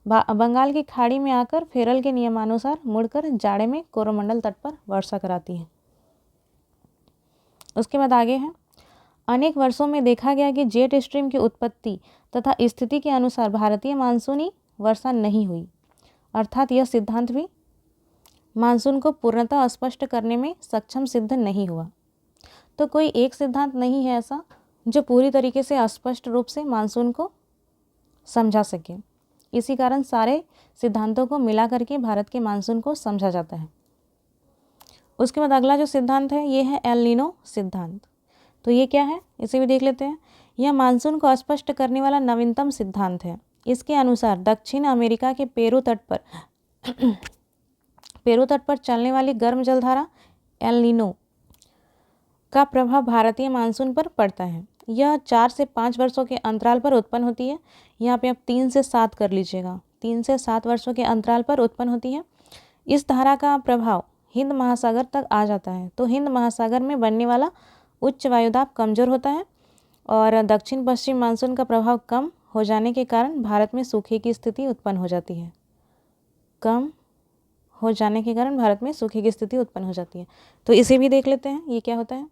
बंगाल की खाड़ी में आकर फेरल के नियमानुसार मुड़कर जाड़े में कोरोमंडल तट पर वर्षा कराती है। उसके बाद आगे है, अनेक वर्षों में देखा गया कि जेट स्ट्रीम की उत्पत्ति तथा स्थिति के अनुसार भारतीय मानसूनी वर्षा नहीं हुई, अर्थात यह सिद्धांत भी मानसून को पूर्णतः स्पष्ट करने में सक्षम सिद्ध नहीं हुआ। तो कोई एक सिद्धांत नहीं है ऐसा जो पूरी तरीके से स्पष्ट रूप से मानसून को समझा सके। इसी कारण सारे सिद्धांतों को मिला करके भारत के मानसून को समझा जाता है। उसके बाद अगला जो सिद्धांत है ये है एल नीनो सिद्धांत। तो ये क्या है, इसे भी देख लेते हैं। यह मानसून को स्पष्ट करने वाला नवीनतम सिद्धांत है। इसके अनुसार दक्षिण अमेरिका के पेरू तट पर चलने वाली गर्म जलधारा एल नीनो का प्रभाव भारतीय मानसून पर पड़ता है। यह 4 से 5 वर्षों के अंतराल पर उत्पन्न होती है। यहाँ पे आप 3 से 7 कर लीजिएगा, 3 से 7 वर्षों के अंतराल पर उत्पन्न होती है। इस धारा का प्रभाव हिंद महासागर तक आ जाता है। तो हिंद महासागर में बनने वाला उच्च वायुदाब कमज़ोर होता है और दक्षिण पश्चिम मानसून का प्रभाव कम हो जाने के कारण भारत में सूखे की स्थिति उत्पन्न हो जाती है। कम हो जाने के कारण भारत में सूखे की स्थिति उत्पन्न हो जाती है। तो इसे भी देख लेते हैं, ये क्या होता है।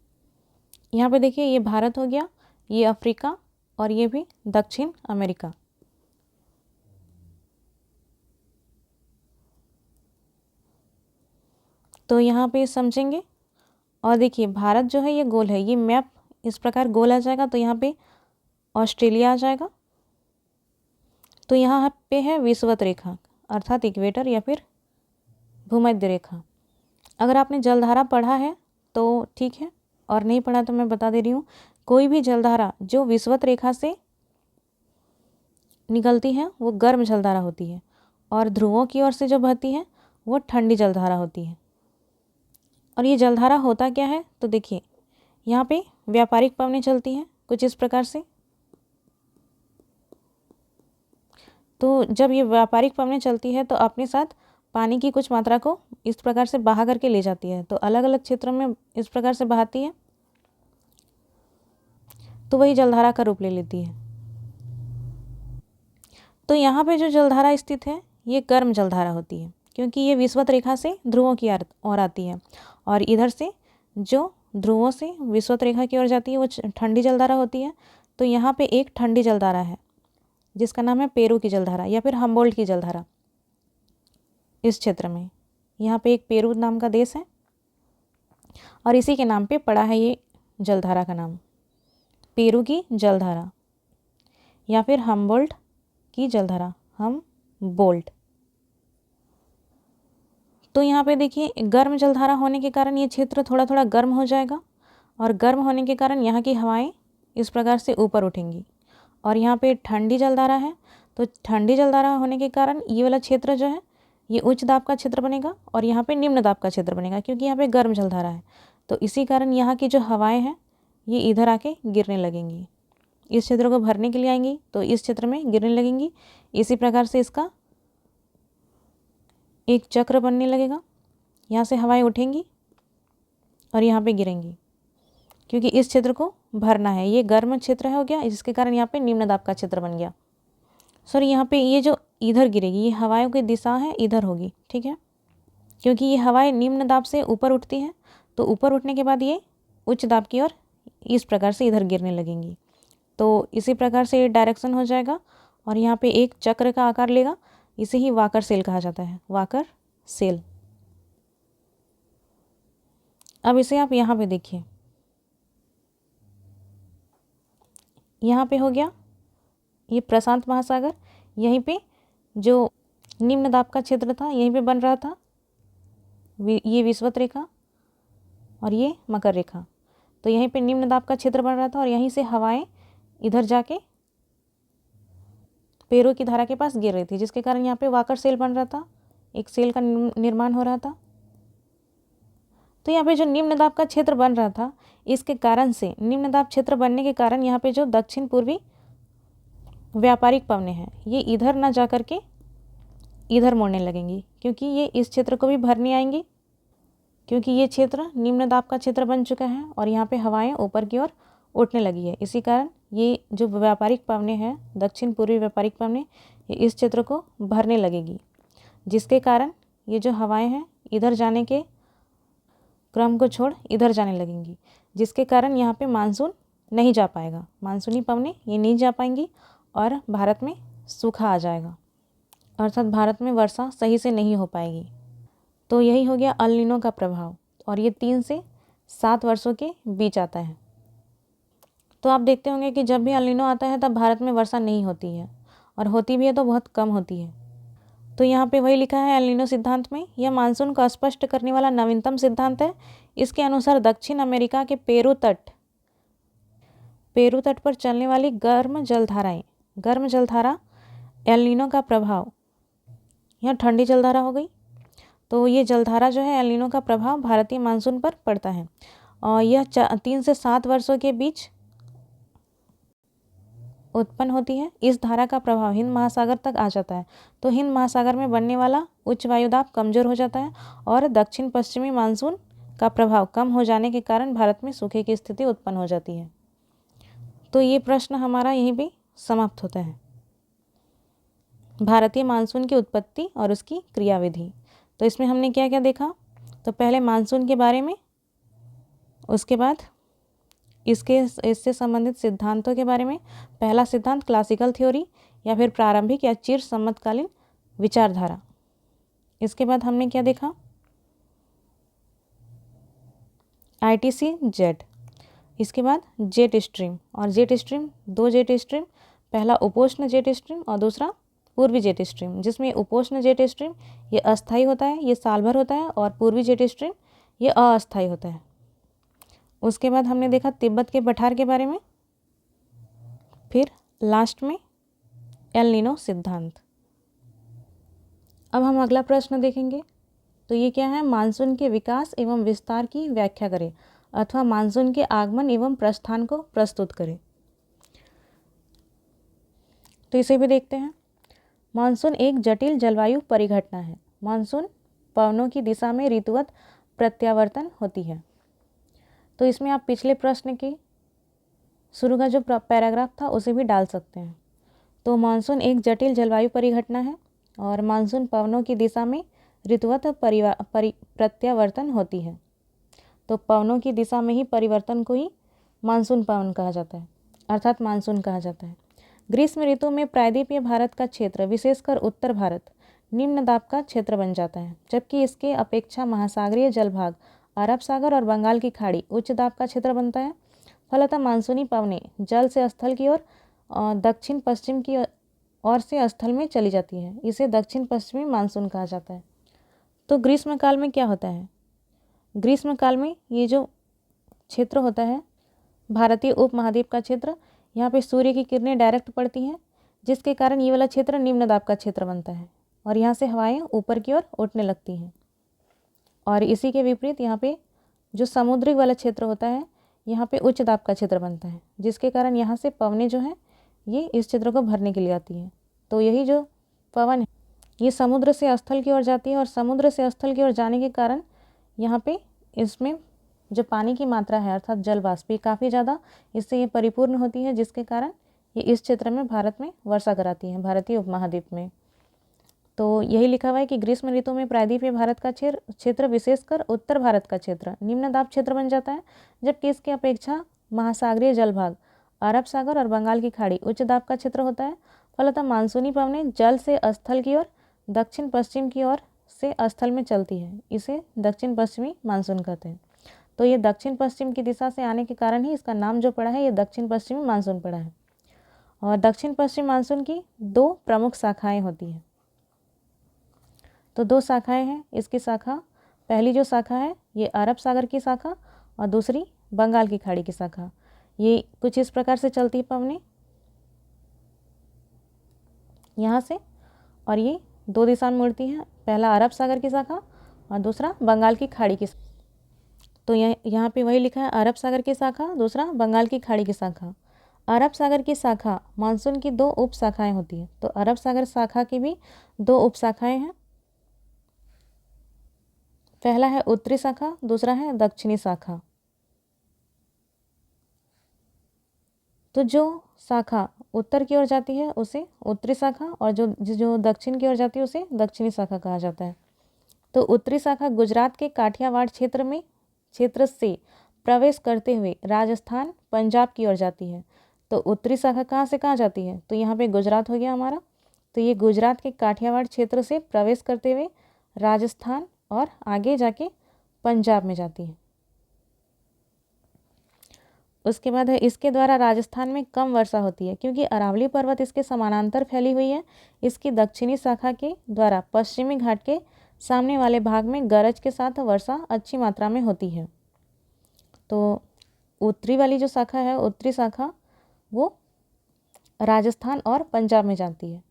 यहाँ पे देखिए, ये भारत हो गया, ये अफ्रीका और ये भी दक्षिण अमेरिका। तो यहाँ पे समझेंगे। और देखिए, भारत जो है ये गोल है, ये मैप इस प्रकार गोल आ जाएगा। तो यहाँ पे ऑस्ट्रेलिया आ जाएगा। तो यहाँ पे है विषुवत रेखा अर्थात इक्वेटर या फिर भूमध्य रेखा। अगर आपने जलधारा पढ़ा है तो ठीक है, और नहीं पढ़ा तो मैं बता दे रही हूँ। कोई भी जलधारा जो विषुवत रेखा से निकलती है वो गर्म जलधारा होती है और ध्रुवों की ओर से जो बहती है वो ठंडी जलधारा होती है। और ये जलधारा होता क्या है, तो देखिए, यहाँ पे व्यापारिक पवनें चलती हैं कुछ इस प्रकार से। तो जब ये व्यापारिक पवनें चलती है तो अपने साथ पानी की कुछ मात्रा को इस प्रकार से बहा करके ले जाती है। तो अलग अलग क्षेत्रों में इस प्रकार से बहाती है, तो वही जलधारा का रूप ले लेती है। तो यहाँ पे जो जलधारा स्थित है ये गर्म जलधारा होती है, क्योंकि ये विषुवत रेखा से ध्रुवों की ओर आती है और इधर से जो ध्रुवों से विषुवत रेखा की ओर जाती है वो ठंडी जलधारा होती है। तो यहाँ पे एक ठंडी जलधारा है जिसका नाम है पेरू की जलधारा या फिर हम्बोल्ट की जलधारा। इस क्षेत्र में यहाँ पे एक पेरू नाम का देश है और इसी के नाम पे पड़ा है ये जलधारा का नाम, पेरू की जलधारा या फिर हम्बोल्ट की जलधारा, हम्बोल्ट। तो यहाँ पे देखिए, गर्म जलधारा होने के कारण ये क्षेत्र थोड़ा थोड़ा गर्म हो जाएगा और गर्म होने के कारण यहाँ की हवाएं इस प्रकार से ऊपर उठेंगी। और यहाँ पे ठंडी जलधारा है, तो ठंडी जलधारा होने के कारण ये वाला क्षेत्र जो है ये उच्च दाब का क्षेत्र बनेगा और यहाँ पे निम्न दाब का क्षेत्र बनेगा, क्योंकि यहाँ पे गर्म जलधारा है। तो इसी कारण यहाँ की जो हवाएं हैं ये इधर आके गिरने लगेंगी, इस क्षेत्र को भरने के लिए आएंगी तो इस क्षेत्र में गिरने लगेंगी। इसी प्रकार से इसका एक चक्र बनने लगेगा। यहाँ से हवाएं उठेंगी और यहाँ पे गिरेंगी, क्योंकि इस क्षेत्र को भरना है। ये गर्म क्षेत्र है हो गया, जिसके कारण यहाँ पे निम्न दाब का क्षेत्र बन गया। सॉरी, यहाँ पे ये जो इधर गिरेगी ये हवाओं की दिशा है इधर होगी, ठीक है, क्योंकि ये हवाएं निम्न दाब से ऊपर उठती हैं। तो ऊपर उठने के बाद ये उच्च दाब की ओर इस प्रकार से इधर गिरने लगेंगी। तो इसी प्रकार से ये डायरेक्शन हो जाएगा और यहाँ पे एक चक्र का आकार लेगा। इसे ही वाकर सेल कहा जाता है, वाकर सेल। अब इसे आप यहाँ पे देखिए, यहाँ पे हो गया ये प्रशांत महासागर, यहीं पे जो निम्न दाब का क्षेत्र था यहीं पे बन रहा था, ये विषुवत रेखा और ये मकर रेखा। तो यहीं पे निम्न दाब का क्षेत्र बन रहा था और यहीं से हवाएं इधर जाके पेरू की धारा के पास गिर रही थी, जिसके कारण यहाँ पे वाकर सेल बन रहा था, एक सेल का निर्माण हो रहा था। तो यहाँ पे जो निम्न दाब का क्षेत्र बन रहा था, इसके कारण से निम्न दाब क्षेत्र बनने के कारण यहाँ पे जो दक्षिण पूर्वी व्यापारिक पवनें हैं ये इधर ना जा कर के इधर मोड़ने लगेंगी, क्योंकि ये इस क्षेत्र को भी भरने आएंगी, क्योंकि ये क्षेत्र निम्न दाब का क्षेत्र बन चुका है और यहाँ पे हवाएं ऊपर की ओर उठने लगी है। इसी कारण ये जो व्यापारिक पवनें हैं, दक्षिण पूर्वी व्यापारिक पवनें, ये इस क्षेत्र को भरने लगेगी, जिसके कारण ये जो हवाएं हैं इधर जाने के क्रम को छोड़ इधर जाने लगेंगी, जिसके कारण यहाँ पे मानसून नहीं जा पाएगा, मानसूनी पवनें ये नहीं जा पाएंगी और भारत में सूखा आ जाएगा, अर्थात भारत में वर्षा सही से नहीं हो पाएगी। तो यही हो गया एल नीनो का प्रभाव, और ये 3 से 7 वर्षों के बीच आता है। तो आप देखते होंगे कि जब भी एल नीनो आता है तब भारत में वर्षा नहीं होती है, और होती भी है तो बहुत कम होती है। तो यहाँ पे वही लिखा है एल नीनो सिद्धांत में, यह मानसून को स्पष्ट करने वाला नवीनतम सिद्धांत है। इसके अनुसार दक्षिण अमेरिका के पेरू तट पर चलने वाली गर्म जलधारा एल नीनो का प्रभाव, यहाँ ठंडी जलधारा हो गई, तो ये जलधारा जो है एल नीनो का प्रभाव भारतीय मानसून पर पड़ता है और यह 3 से 7 वर्षों के बीच उत्पन्न होती है। इस धारा का प्रभाव हिंद महासागर तक आ जाता है, तो हिंद महासागर में बनने वाला उच्च वायुदाब कमजोर हो जाता है और दक्षिण पश्चिमी मानसून का प्रभाव कम हो जाने के कारण भारत में सूखे की स्थिति उत्पन्न हो जाती है। तो ये प्रश्न हमारा यहीं पे समाप्त होता है, भारतीय मानसून की उत्पत्ति और उसकी क्रियाविधि। तो इसमें हमने क्या क्या देखा, तो पहले मानसून के बारे में, उसके बाद इससे संबंधित सिद्धांतों के बारे में। पहला सिद्धांत क्लासिकल थ्योरी या फिर प्रारंभिक या चिर सम्मतकालीन विचारधारा। इसके बाद हमने क्या देखा, ITC जेट। इसके बाद जेट स्ट्रीम, और जेट स्ट्रीम 2 जेट स्ट्रीम, पहला उपोष्ण जेट स्ट्रीम और दूसरा पूर्वी जेट स्ट्रीम, जिसमें उपोष्ण जेट स्ट्रीम ये अस्थायी होता है, ये साल भर होता है, और पूर्वी जेट स्ट्रीम ये अस्थायी होता है। उसके बाद हमने देखा तिब्बत के पठार के बारे में, फिर लास्ट में एल नीनो सिद्धांत। अब हम अगला प्रश्न देखेंगे, तो ये क्या है, मानसून के विकास एवं विस्तार की व्याख्या करें अथवा मानसून के आगमन एवं प्रस्थान को प्रस्तुत करें। तो इसे भी देखते हैं। मानसून एक जटिल जलवायु परिघटना है। मानसून पवनों की दिशा में ऋतुवत प्रत्यावर्तन होती है। तो इसमें आप पिछले प्रश्न के शुरू का जो पैराग्राफ था उसे भी डाल सकते हैं। तो मानसून एक जटिल जलवायु परिघटना है और मानसून पवनों की दिशा में ऋतुवत प्रत्यावर्तन होती है। तो पवनों की दिशा में ही परिवर्तन को ही मानसून पवन कहा जाता है, अर्थात मानसून कहा जाता है। ग्रीष्म ऋतु में प्रायद्वीपीय भारत का क्षेत्र, विशेषकर उत्तर भारत, निम्न दाब का क्षेत्र बन जाता है, जबकि इसके अपेक्षा महासागरीय जलभाग, अरब सागर और बंगाल की खाड़ी उच्च दाब का क्षेत्र बनता है। फलतः मानसूनी पवनें जल से स्थल की ओर दक्षिण पश्चिम की ओर से स्थल में चली जाती है। इसे दक्षिण पश्चिमी मानसून कहा जाता है। तो ग्रीष्म काल में क्या होता है, ग्रीष्म काल में ये जो क्षेत्र होता है भारतीय उपमहाद्वीप का क्षेत्र, यहाँ पे सूर्य की किरणें डायरेक्ट पड़ती हैं, जिसके कारण ये वाला क्षेत्र निम्न दाब का क्षेत्र बनता है और यहाँ से हवाएं ऊपर की ओर उठने लगती हैं। और इसी के विपरीत यहाँ पे जो समुद्री वाला क्षेत्र होता है, यहाँ पे उच्च दाब का क्षेत्र बनता है, जिसके कारण यहाँ से पवनें जो हैं ये इस क्षेत्र को भरने के लिए आती हैं। तो यही जो पवन है ये समुद्र से स्थल की ओर जाती है और समुद्र से स्थल की ओर जाने के कारण यहाँ पे इसमें जो पानी की मात्रा है अर्थात जल वाष्प ये काफ़ी ज़्यादा इससे ये परिपूर्ण होती है, जिसके कारण ये इस क्षेत्र में भारत में वर्षा कराती हैं, भारतीय उपमहाद्वीप में। तो यही लिखा हुआ है कि ग्रीष्म ऋतु में प्रायद्वीपीय भारत का क्षेत्र विशेषकर उत्तर भारत का क्षेत्र निम्न दाब क्षेत्र बन जाता है, जबकि इसके अपेक्षा महासागरीय जलभाग अरब सागर और बंगाल की खाड़ी उच्च दाब का क्षेत्र होता है। फलतः मानसूनी पवनें जल से स्थल की ओर दक्षिण पश्चिम की ओर से स्थल में चलती है, इसे दक्षिण पश्चिमी मानसून कहते हैं। तो ये दक्षिण पश्चिम की दिशा से आने के कारण ही इसका नाम जो पड़ा है ये दक्षिण पश्चिमी मानसून पड़ा है। और दक्षिण पश्चिम मानसून की दो प्रमुख शाखाएं होती हैं। तो दो शाखाएं हैं इसकी शाखा, पहली जो शाखा है ये अरब सागर की शाखा और दूसरी बंगाल की खाड़ी की शाखा। ये कुछ इस प्रकार से चलती है पवनें यहाँ से, और ये दो दिशा में मुड़ती हैं, पहला अरब सागर की शाखा और दूसरा बंगाल की खाड़ी की। तो यहाँ पे वही लिखा है, अरब सागर की शाखा, दूसरा बंगाल की खाड़ी की शाखा। अरब सागर की शाखा मानसून की दो उप शाखाएं होती हैं। तो अरब सागर शाखा की भी दो उप शाखाएं हैं, पहला है उत्तरी शाखा, दूसरा है दक्षिणी शाखा। तो जो शाखा उत्तर की ओर जाती है उसे उत्तरी शाखा और जो दक्षिण की ओर जाती है उसे दक्षिणी शाखा कहा जाता है। तो उत्तरी शाखा गुजरात के काठियावाड़ क्षेत्र से प्रवेश करते हुए राजस्थान पंजाब की ओर जाती है। तो उत्तरी शाखा कहाँ से कहाँ जाती है, तो यहाँ पे गुजरात हो गया हमारा। तो ये गुजरात के काठियावाड़ क्षेत्र से प्रवेश करते हुए राजस्थान और आगे जाके पंजाब में जाती है। उसके बाद है इसके द्वारा राजस्थान में कम वर्षा होती है, क्योंकि अरावली पर्वत इसके समानांतर फैली हुई है। इसकी दक्षिणी शाखा के द्वारा पश्चिमी घाट के सामने वाले भाग में गरज के साथ वर्षा अच्छी मात्रा में होती है। तो उत्तरी वाली जो शाखा है, उत्तरी शाखा, वो राजस्थान और पंजाब में जाती है,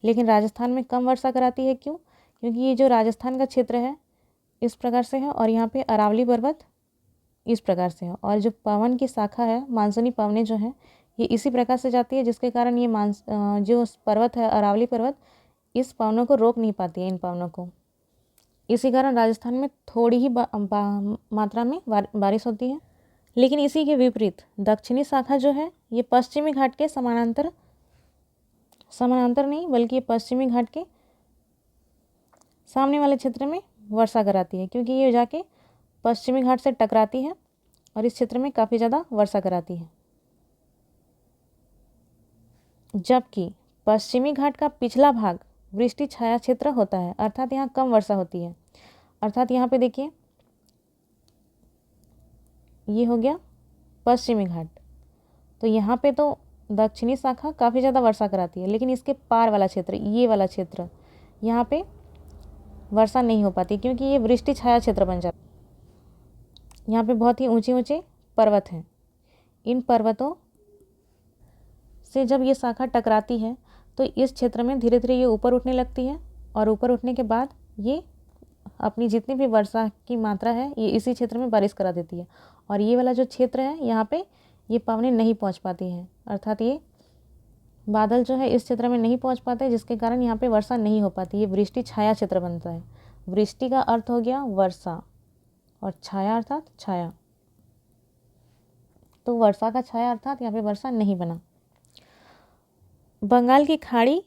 लेकिन राजस्थान में कम वर्षा कराती है। क्यों? क्योंकि ये जो राजस्थान का क्षेत्र है इस प्रकार से है और यहाँ पे अरावली पर्वत इस प्रकार से है, और जो पवन की शाखा है, मानसूनी पवनें जो हैं ये इसी प्रकार से जाती है, जिसके कारण ये जो पर्वत है अरावली पर्वत इस पवनों को रोक नहीं पाती है, इन पवनों को। इसी कारण राजस्थान में थोड़ी ही मात्रा में बारिश होती है। लेकिन इसी के विपरीत दक्षिणी शाखा जो है ये पश्चिमी घाट के समानांतर नहीं बल्कि ये पश्चिमी घाट के सामने वाले क्षेत्र में वर्षा कराती है, क्योंकि ये जाके पश्चिमी घाट से टकराती है और इस क्षेत्र में काफ़ी ज़्यादा वर्षा कराती है। जबकि पश्चिमी घाट का पिछला भाग वृष्टि छाया क्षेत्र होता है, अर्थात यहाँ कम वर्षा होती है। अर्थात यहाँ पे देखिए ये हो गया पश्चिमी घाट, तो यहाँ पे तो दक्षिणी शाखा काफ़ी ज़्यादा वर्षा कराती है, लेकिन इसके पार वाला क्षेत्र, ये वाला क्षेत्र, यहाँ पे वर्षा नहीं हो पाती, क्योंकि ये वृष्टि छाया क्षेत्र बन जाता है। यहाँ पे बहुत ही ऊंचे ऊंचे पर्वत हैं। इन पर्वतों से जब ये शाखा टकराती है तो इस क्षेत्र में धीरे धीरे ये ऊपर उठने लगती है, और ऊपर उठने के बाद ये अपनी जितनी भी वर्षा की मात्रा है ये इसी क्षेत्र में बारिश करा देती है। और ये वाला जो क्षेत्र है यहाँ पे ये पवनें नहीं पहुँच पाती हैं, अर्थात ये बादल जो है इस क्षेत्र में नहीं पहुँच पाते, जिसके कारण यहाँ पे वर्षा नहीं हो पाती। ये वृष्टि छाया क्षेत्र बनता है। वृष्टि का अर्थ हो गया वर्षा और छाया अर्थात छाया, तो वर्षा का छाया अर्थात यहाँ पे वर्षा नहीं बना। बंगाल की खाड़ी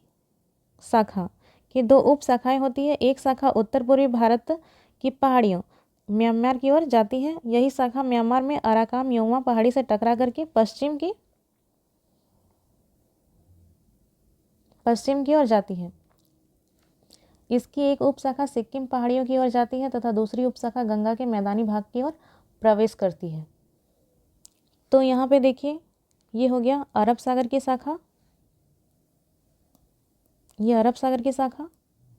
शाखा की दो उप शाखाएं होती है। एक शाखा उत्तर पूर्वी भारत की पहाड़ियों म्यांमार की ओर जाती है। यही शाखा म्यांमार में अराकाम योमा पहाड़ी से टकरा करके पश्चिम की ओर जाती है। इसकी एक उप शाखा सिक्किम पहाड़ियों की ओर जाती है तथा दूसरी उप शाखा गंगा के मैदानी भाग की ओर प्रवेश करती है। तो यहाँ पे देखिए ये हो गया अरब सागर की शाखा, ये अरब सागर की शाखा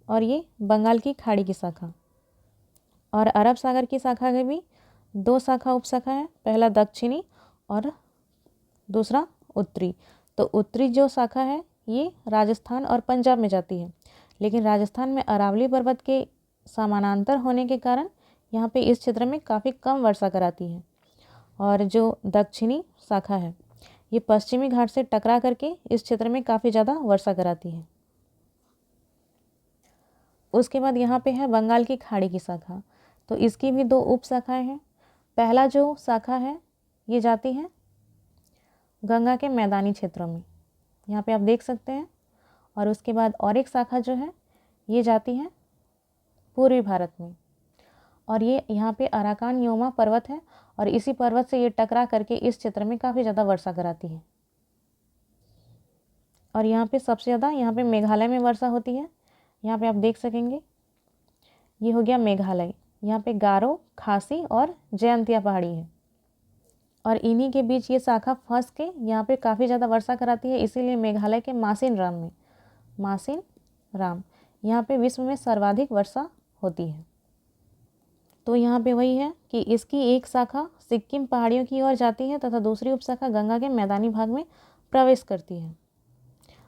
और ये बंगाल की खाड़ी की शाखा। और अरब सागर की शाखा के भी दो शाखा उपशाखा है, पहला दक्षिणी और दूसरा उत्तरी। तो उत्तरी जो शाखा है ये राजस्थान और पंजाब में जाती है, लेकिन राजस्थान में अरावली पर्वत के समानांतर होने के कारण यहाँ पे इस क्षेत्र में काफ़ी कम वर्षा कराती है। और जो दक्षिणी शाखा है ये पश्चिमी घाट से टकरा करके इस क्षेत्र में काफ़ी ज़्यादा वर्षा कराती है। उसके बाद यहाँ पे है बंगाल की खाड़ी की शाखा। तो इसकी भी दो उप शाखाएँ हैं। पहला जो शाखा है ये जाती है गंगा के मैदानी क्षेत्रों में, यहाँ पे आप देख सकते हैं। और उसके बाद और एक शाखा जो है ये जाती है पूर्वी भारत में, और ये यहाँ पे अराकान योमा पर्वत है और इसी पर्वत से ये टकरा करके इस क्षेत्र में काफ़ी ज़्यादा वर्षा कराती है। और यहाँ पे सबसे ज़्यादा यहाँ पे मेघालय में वर्षा होती है। यहाँ पे आप देख सकेंगे ये हो गया मेघालय। यहाँ पे गारो, खासी और जयंतिया पहाड़ी है और इन्हीं के बीच ये शाखा फंस के यहाँ पे काफ़ी ज़्यादा वर्षा कराती है। इसीलिए मेघालय के मासिन राम यहाँ पे विश्व में सर्वाधिक वर्षा होती है। तो यहाँ पे वही है कि इसकी एक शाखा सिक्किम पहाड़ियों की ओर जाती है तथा दूसरी उपशाखा गंगा के मैदानी भाग में प्रवेश करती है।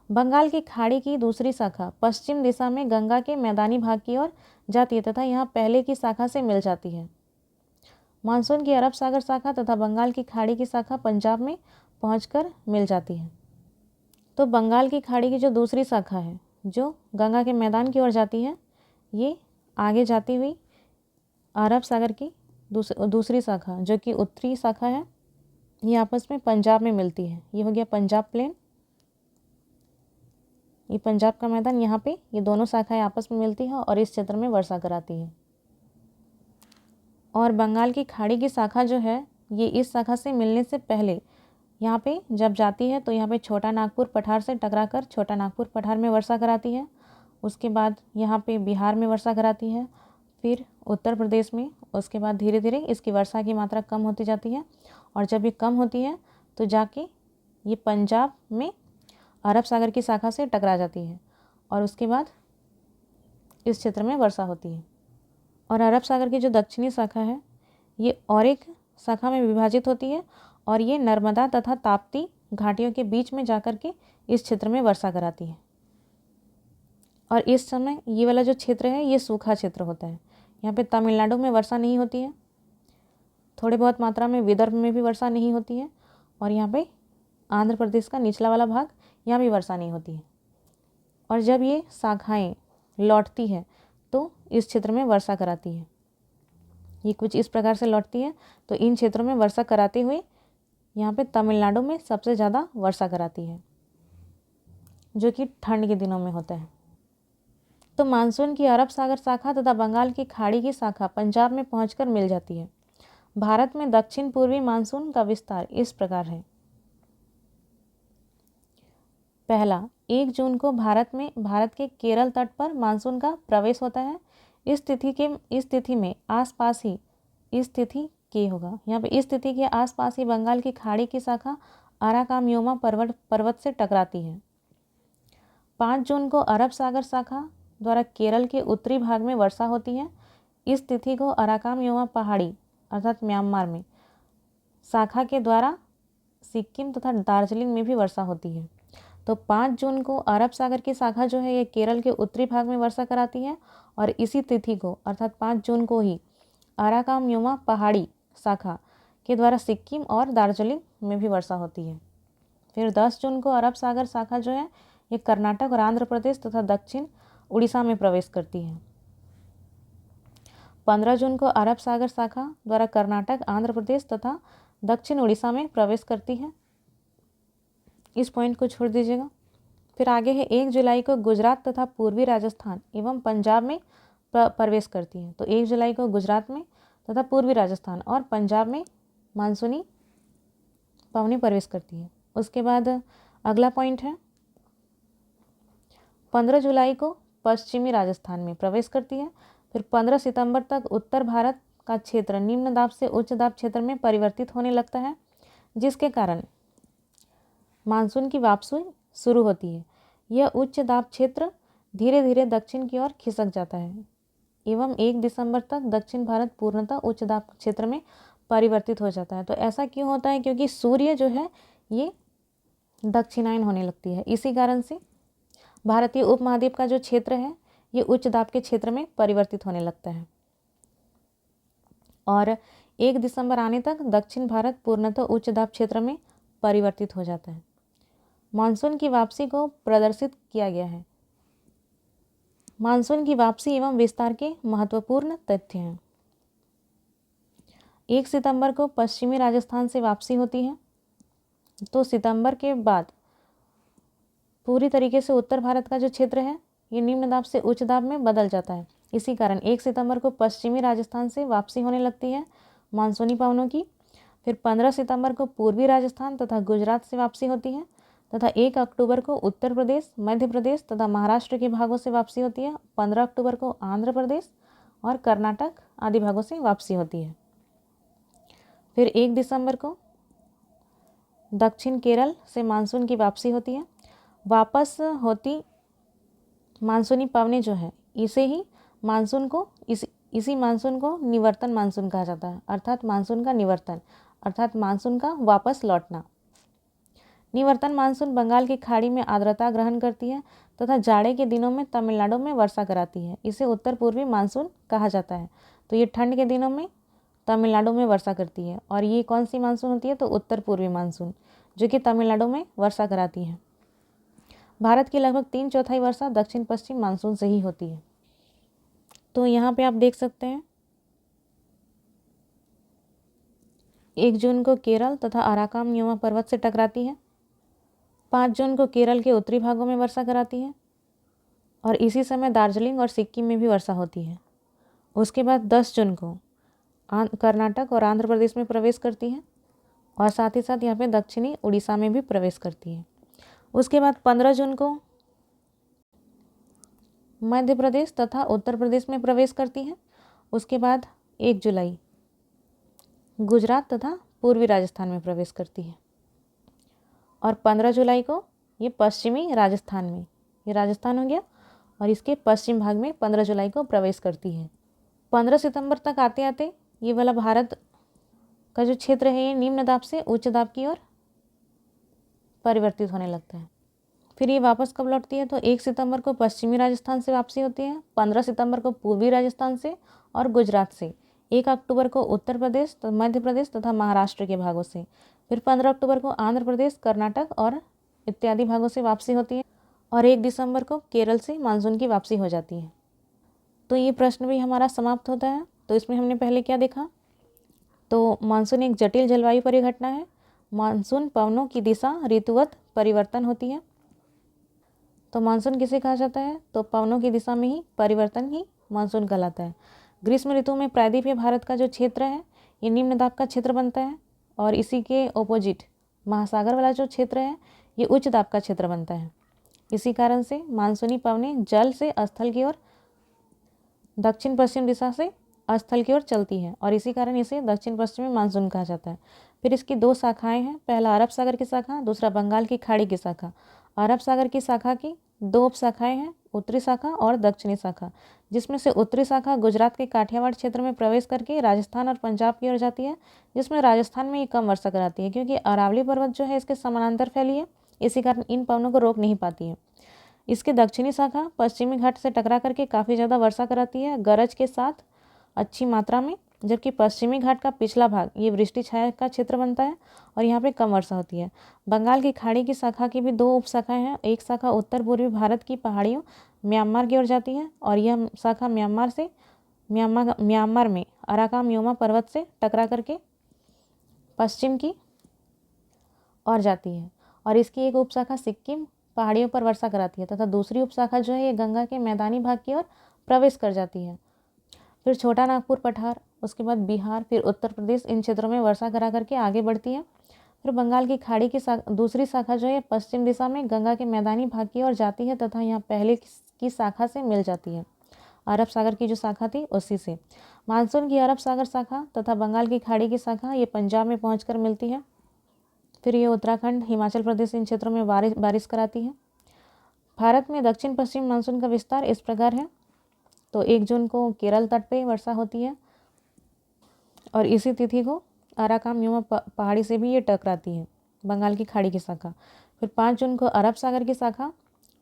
बंगाल की खाड़ी की दूसरी शाखा पश्चिम दिशा में गंगा के मैदानी भाग की ओर जाती है तथा यहाँ पहले की शाखा से मिल जाती है। मानसून की अरब सागर शाखा तथा बंगाल की खाड़ी की शाखा पंजाब में पहुंचकर मिल जाती है। तो बंगाल की खाड़ी की जो दूसरी शाखा है जो गंगा के मैदान की ओर जाती है, ये आगे जाती हुई अरब सागर की दूसरी शाखा जो कि उत्तरी शाखा है, ये आपस में पंजाब में मिलती है। ये हो गया पंजाब प्लेन, ये पंजाब का मैदान, यहाँ पे ये दोनों शाखाएं आपस में मिलती है और इस क्षेत्र में वर्षा कराती है। और बंगाल की खाड़ी की शाखा जो है ये इस शाखा से मिलने से पहले यहाँ पे जब जाती है तो यहाँ पे छोटा नागपुर पठार से टकराकर छोटा नागपुर पठार में वर्षा कराती है। उसके बाद यहाँ पे बिहार में वर्षा कराती है, फिर उत्तर प्रदेश में। उसके बाद धीरे धीरे इसकी वर्षा की मात्रा कम होती जाती है और जब ये कम होती है तो जाके ये पंजाब में अरब सागर की शाखा से टकरा जाती है और उसके बाद इस क्षेत्र में वर्षा होती है। और अरब सागर की जो दक्षिणी शाखा है ये और एक शाखा में विभाजित होती है और ये नर्मदा तथा ताप्ती घाटियों के बीच में जाकर के इस क्षेत्र में वर्षा कराती है। और इस समय ये वाला जो क्षेत्र है ये सूखा क्षेत्र होता है। यहाँ पे तमिलनाडु में वर्षा नहीं होती है, थोड़े बहुत मात्रा में विदर्भ में भी वर्षा नहीं होती है, और यहाँ पे आंध्र प्रदेश का निचला वाला भाग यहाँ भी वर्षा नहीं होती है। और जब ये शाखाएं लौटती है तो इस क्षेत्र में वर्षा कराती है। ये कुछ इस प्रकार से लौटती है तो इन क्षेत्रों में वर्षा कराते हुए यहाँ पे तमिलनाडु में सबसे ज़्यादा वर्षा कराती है, जो कि ठंड के दिनों में होता है। तो मानसून की अरब सागर शाखा तथा बंगाल की खाड़ी की शाखा पंजाब में पहुंचकर मिल जाती है। भारत में दक्षिण पूर्वी मानसून का विस्तार इस प्रकार है। पहला, 1 जून को भारत के केरल तट पर मानसून का प्रवेश होता है। इस तिथि में आसपास ही इस तिथि के होगा यहाँ पे इस तिथि के आसपास ही बंगाल की खाड़ी की शाखा अराकामयोमा पर्वत से टकराती है। 5 जून को अरब सागर शाखा द्वारा केरल के उत्तरी भाग में वर्षा होती है। इस तिथि को अराकामयोमा पहाड़ी अर्थात म्यांमार में शाखा के द्वारा सिक्किम तथा दार्जिलिंग में भी वर्षा होती है। तो 5 जून को अरब सागर की शाखा जो है ये केरल के उत्तरी भाग में वर्षा कराती है और इसी तिथि को अर्थात 5 जून को ही अराकामयोमा पहाड़ी शाखा के द्वारा सिक्किम और दार्जिलिंग में भी वर्षा होती है। फिर 10 जून को अरब सागर शाखा जो है ये कर्नाटक और आंध्र प्रदेश तथा दक्षिण उड़ीसा में प्रवेश करती है। 15 जून को अरब सागर शाखा द्वारा कर्नाटक, आंध्र प्रदेश तथा दक्षिण उड़ीसा में प्रवेश करती है। इस पॉइंट को छोड़ दीजिएगा। फिर आगे है 1 जुलाई को गुजरात तथा पूर्वी राजस्थान एवं पंजाब में प्रवेश करती है। तो 1 जुलाई को गुजरात में तथा पूर्वी राजस्थान और पंजाब में मानसूनी पवनें प्रवेश करती है। उसके बाद अगला पॉइंट है 15 जुलाई को पश्चिमी राजस्थान में प्रवेश करती है। फिर 15 सितंबर तक उत्तर भारत का क्षेत्र निम्न दाब से उच्च दाब क्षेत्र में परिवर्तित होने लगता है, जिसके कारण मानसून की वापसी शुरू होती है। यह उच्च दाब क्षेत्र धीरे धीरे दक्षिण की ओर खिसक जाता है एवं 1 दिसंबर तक दक्षिण भारत पूर्णतः उच्च दाब क्षेत्र में परिवर्तित हो जाता है। तो ऐसा क्यों होता है? क्योंकि सूर्य जो है ये दक्षिणायन होने लगती है। इसी कारण से भारतीय उपमहाद्वीप का जो क्षेत्र है ये उच्च दाब के क्षेत्र में परिवर्तित होने लगता है और 1 दिसंबर आने तक दक्षिण भारत पूर्णतः उच्च दाब क्षेत्र में परिवर्तित हो जाता है। मानसून की वापसी को प्रदर्शित किया गया है। मानसून की वापसी एवं विस्तार के महत्वपूर्ण तथ्य हैं। 1 सितंबर को पश्चिमी राजस्थान से वापसी होती है, तो सितंबर के बाद पूरी तरीके से उत्तर भारत का जो क्षेत्र है ये निम्न दाब से उच्च दाब में बदल जाता है। इसी कारण 1 सितंबर को पश्चिमी राजस्थान से वापसी होने लगती है मानसूनी पवनों की। फिर 15 सितंबर को पूर्वी राजस्थान तथा गुजरात से वापसी होती है तथा 1 अक्टूबर को उत्तर प्रदेश, मध्य प्रदेश तथा महाराष्ट्र के भागों से वापसी होती है। 15 अक्टूबर को आंध्र प्रदेश और कर्नाटक आदि भागों से वापसी होती है। फिर 1 दिसंबर को दक्षिण केरल से मानसून की वापसी होती है। वापस होती मानसूनी पवनें जो है इसी मानसून को निवर्तन मानसून कहा जाता है, अर्थात मानसून का निवर्तन, अर्थात मानसून का वापस लौटना। निवर्तन मानसून बंगाल की खाड़ी में आर्द्रता ग्रहण करती है तथा जाड़े के दिनों में तमिलनाडु में वर्षा कराती है। इसे उत्तर पूर्वी मानसून कहा जाता है। तो ये ठंड के दिनों में तमिलनाडु में वर्षा करती है और ये कौन सी मानसून होती है? तो उत्तर पूर्वी मानसून, जो कि तमिलनाडु में वर्षा कराती है। भारत की लगभग 3/4 वर्षा दक्षिण पश्चिम मानसून से ही होती है। तो यहाँ पे आप देख सकते हैं 1 जून को केरल तथा अराकाम न्यूमा पर्वत से टकराती है। 5 जून को केरल के उत्तरी भागों में वर्षा कराती है और इसी समय दार्जिलिंग और सिक्किम में भी वर्षा होती है। उसके बाद 10 जून को कर्नाटक और आंध्र प्रदेश में प्रवेश करती है और साथ ही साथ यहाँ पे दक्षिणी उड़ीसा में भी प्रवेश करती है। उसके बाद 15 जून को मध्य प्रदेश तथा उत्तर प्रदेश में प्रवेश करती है। उसके बाद 1 जुलाई गुजरात तथा पूर्वी राजस्थान में प्रवेश करती है और 15 जुलाई को ये पश्चिमी राजस्थान में, ये राजस्थान हो गया और इसके पश्चिम भाग में 15 जुलाई को प्रवेश करती है। 15 सितंबर तक आते आते ये वाला भारत का जो क्षेत्र है ये निम्न दाब से उच्च दाब की ओर परिवर्तित होने लगता है। फिर ये वापस कब लौटती है? तो 1 सितंबर को पश्चिमी राजस्थान से वापसी होती है, 15 सितंबर को पूर्वी राजस्थान से और गुजरात से, 1 अक्टूबर को उत्तर प्रदेश, मध्य प्रदेश तथा महाराष्ट्र के भागों से, फिर 15 अक्टूबर को आंध्र प्रदेश, कर्नाटक और इत्यादि भागों से वापसी होती है और 1 दिसंबर को केरल से मानसून की वापसी हो जाती है। तो ये प्रश्न भी हमारा समाप्त होता है। तो इसमें हमने पहले क्या देखा? तो मानसून एक जटिल जलवायु परिघटना है। मानसून पवनों की दिशा ऋतुवत परिवर्तन होती है। तो मानसून किसे कहा जाता है? तो पवनों की दिशा में ही परिवर्तन ही मानसून कहलाता है। ग्रीष्म ऋतु में प्रायद्वीपीय भारत का जो क्षेत्र है ये निम्न दाब का क्षेत्र बनता है और इसी के ऑपोजिट महासागर वाला जो क्षेत्र है ये उच्च दाब का क्षेत्र बनता है। इसी कारण से मानसूनी पवनें जल से स्थल की ओर दक्षिण पश्चिम दिशा से स्थल की ओर चलती है और इसी कारण इसे दक्षिण पश्चिमी मानसून कहा जाता है। फिर इसकी 2 शाखाएं हैं, पहला अरब सागर की शाखा, दूसरा बंगाल की खाड़ी की शाखा। अरब सागर की शाखा की 2 उपशाखाएं हैं, उत्तरी शाखा और दक्षिणी शाखा, जिसमें से उत्तरी शाखा गुजरात के काठियावाड़ क्षेत्र में प्रवेश करके राजस्थान और पंजाब की ओर जाती है, जिसमें राजस्थान में ये कम वर्षा कराती है क्योंकि अरावली पर्वत जो है इसके समानांतर फैली है, इसी कारण इन पवनों को रोक नहीं पाती है। इसकी दक्षिणी शाखा पश्चिमी घाट से टकरा करके काफ़ी ज़्यादा वर्षा कराती है गरज के साथ अच्छी मात्रा में, जबकि पश्चिमी घाट का पिछला भाग ये वृष्टि छाया का क्षेत्र बनता है और यहाँ पे कम वर्षा होती है। बंगाल की खाड़ी की शाखा की भी 2 उपशाखाएं हैं। एक शाखा उत्तर पूर्वी भारत की पहाड़ियों म्यांमार की ओर जाती है और यह शाखा म्यांमार में अराकाम योमा पर्वत से टकरा करके पश्चिम की ओर जाती है और इसकी एक उपशाखा सिक्किम पहाड़ियों पर वर्षा कराती है तथा दूसरी उपशाखा जो है ये गंगा के मैदानी भाग की ओर प्रवेश कर जाती है। फिर छोटा नागपुर पठार, उसके बाद बिहार, फिर उत्तर प्रदेश, इन क्षेत्रों में वर्षा करा करके आगे बढ़ती है। फिर बंगाल की खाड़ी की दूसरी शाखा जो है पश्चिम दिशा में गंगा के मैदानी भाग की ओर जाती है तथा यहाँ पहले की शाखा से मिल जाती है, अरब सागर की जो शाखा थी उसी से। मानसून की अरब सागर शाखा तथा बंगाल की खाड़ी की शाखा ये पंजाब में पहुँच मिलती है। फिर ये उत्तराखंड, हिमाचल प्रदेश, इन क्षेत्रों में बारिश कराती है। भारत में दक्षिण पश्चिम मानसून का विस्तार इस प्रकार है। तो 1 जून को केरल तट पे वर्षा होती है और इसी तिथि को अराकाम युमा पहाड़ी से भी ये टकराती है, बंगाल की खाड़ी की शाखा। फिर 5 जून को अरब सागर की शाखा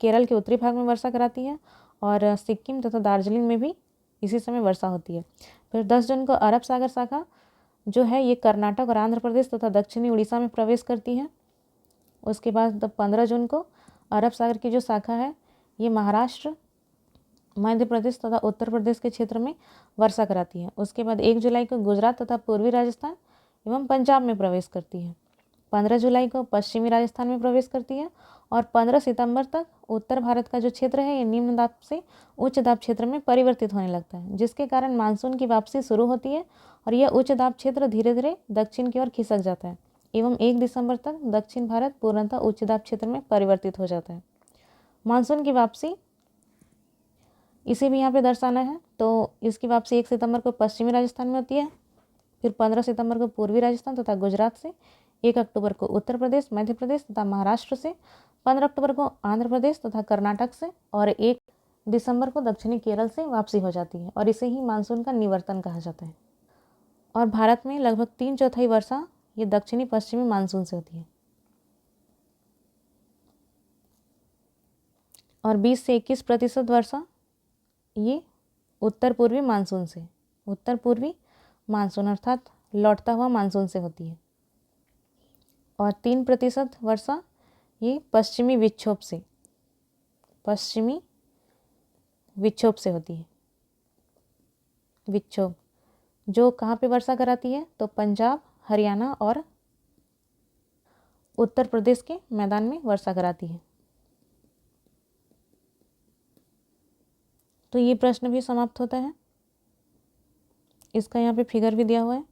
केरल के उत्तरी भाग में वर्षा कराती है और सिक्किम तथा दार्जिलिंग में भी इसी समय वर्षा होती है। फिर 10 जून को अरब सागर शाखा जो है ये कर्नाटक और आंध्र प्रदेश तथा दक्षिणी उड़ीसा में प्रवेश करती है। उसके बाद 15 जून को अरब सागर की जो शाखा है ये महाराष्ट्र, मध्य प्रदेश तथा उत्तर प्रदेश के क्षेत्र में वर्षा कराती है। उसके बाद 1 जुलाई को गुजरात तथा पूर्वी राजस्थान एवं पंजाब में प्रवेश करती है। 15 जुलाई को पश्चिमी राजस्थान में प्रवेश करती है और 15 सितंबर तक उत्तर भारत का जो क्षेत्र है ये निम्न दाब से उच्च दाब क्षेत्र में परिवर्तित होने लगता है, जिसके कारण मानसून की वापसी शुरू होती है और यह उच्च दाब क्षेत्र धीरे धीरे दक्षिण की ओर खिसक जाता है एवं 1 दिसंबर तक दक्षिण भारत पूर्णतः उच्च दाब क्षेत्र में परिवर्तित हो जाता है। मानसून की वापसी इसे भी यहाँ पे दर्शाना है, तो इसकी वापसी 1 सितंबर को पश्चिमी राजस्थान में होती है, फिर 15 सितंबर को पूर्वी राजस्थान तथा गुजरात से, 1 अक्टूबर को उत्तर प्रदेश, मध्य प्रदेश तथा महाराष्ट्र से, 15 अक्टूबर को आंध्र प्रदेश तथा कर्नाटक से और 1 दिसंबर को दक्षिणी केरल से वापसी हो जाती है और इसे ही मानसून का निवर्तन कहा जाता है। और भारत में लगभग 3/4 वर्षा ये दक्षिणी पश्चिमी मानसून से होती है और 20 से 21% वर्षा ये उत्तर पूर्वी मानसून से, उत्तर पूर्वी मानसून अर्थात लौटता हुआ मानसून से होती है और 3% वर्षा ये पश्चिमी विक्षोभ से, पश्चिमी विक्षोभ से होती है। विक्षोभ जो कहाँ पे वर्षा कराती है, तो पंजाब, हरियाणा और उत्तर प्रदेश के मैदान में वर्षा कराती है। तो ये प्रश्न भी समाप्त होता है। इसका यहाँ पे फिगर भी दिया हुआ है।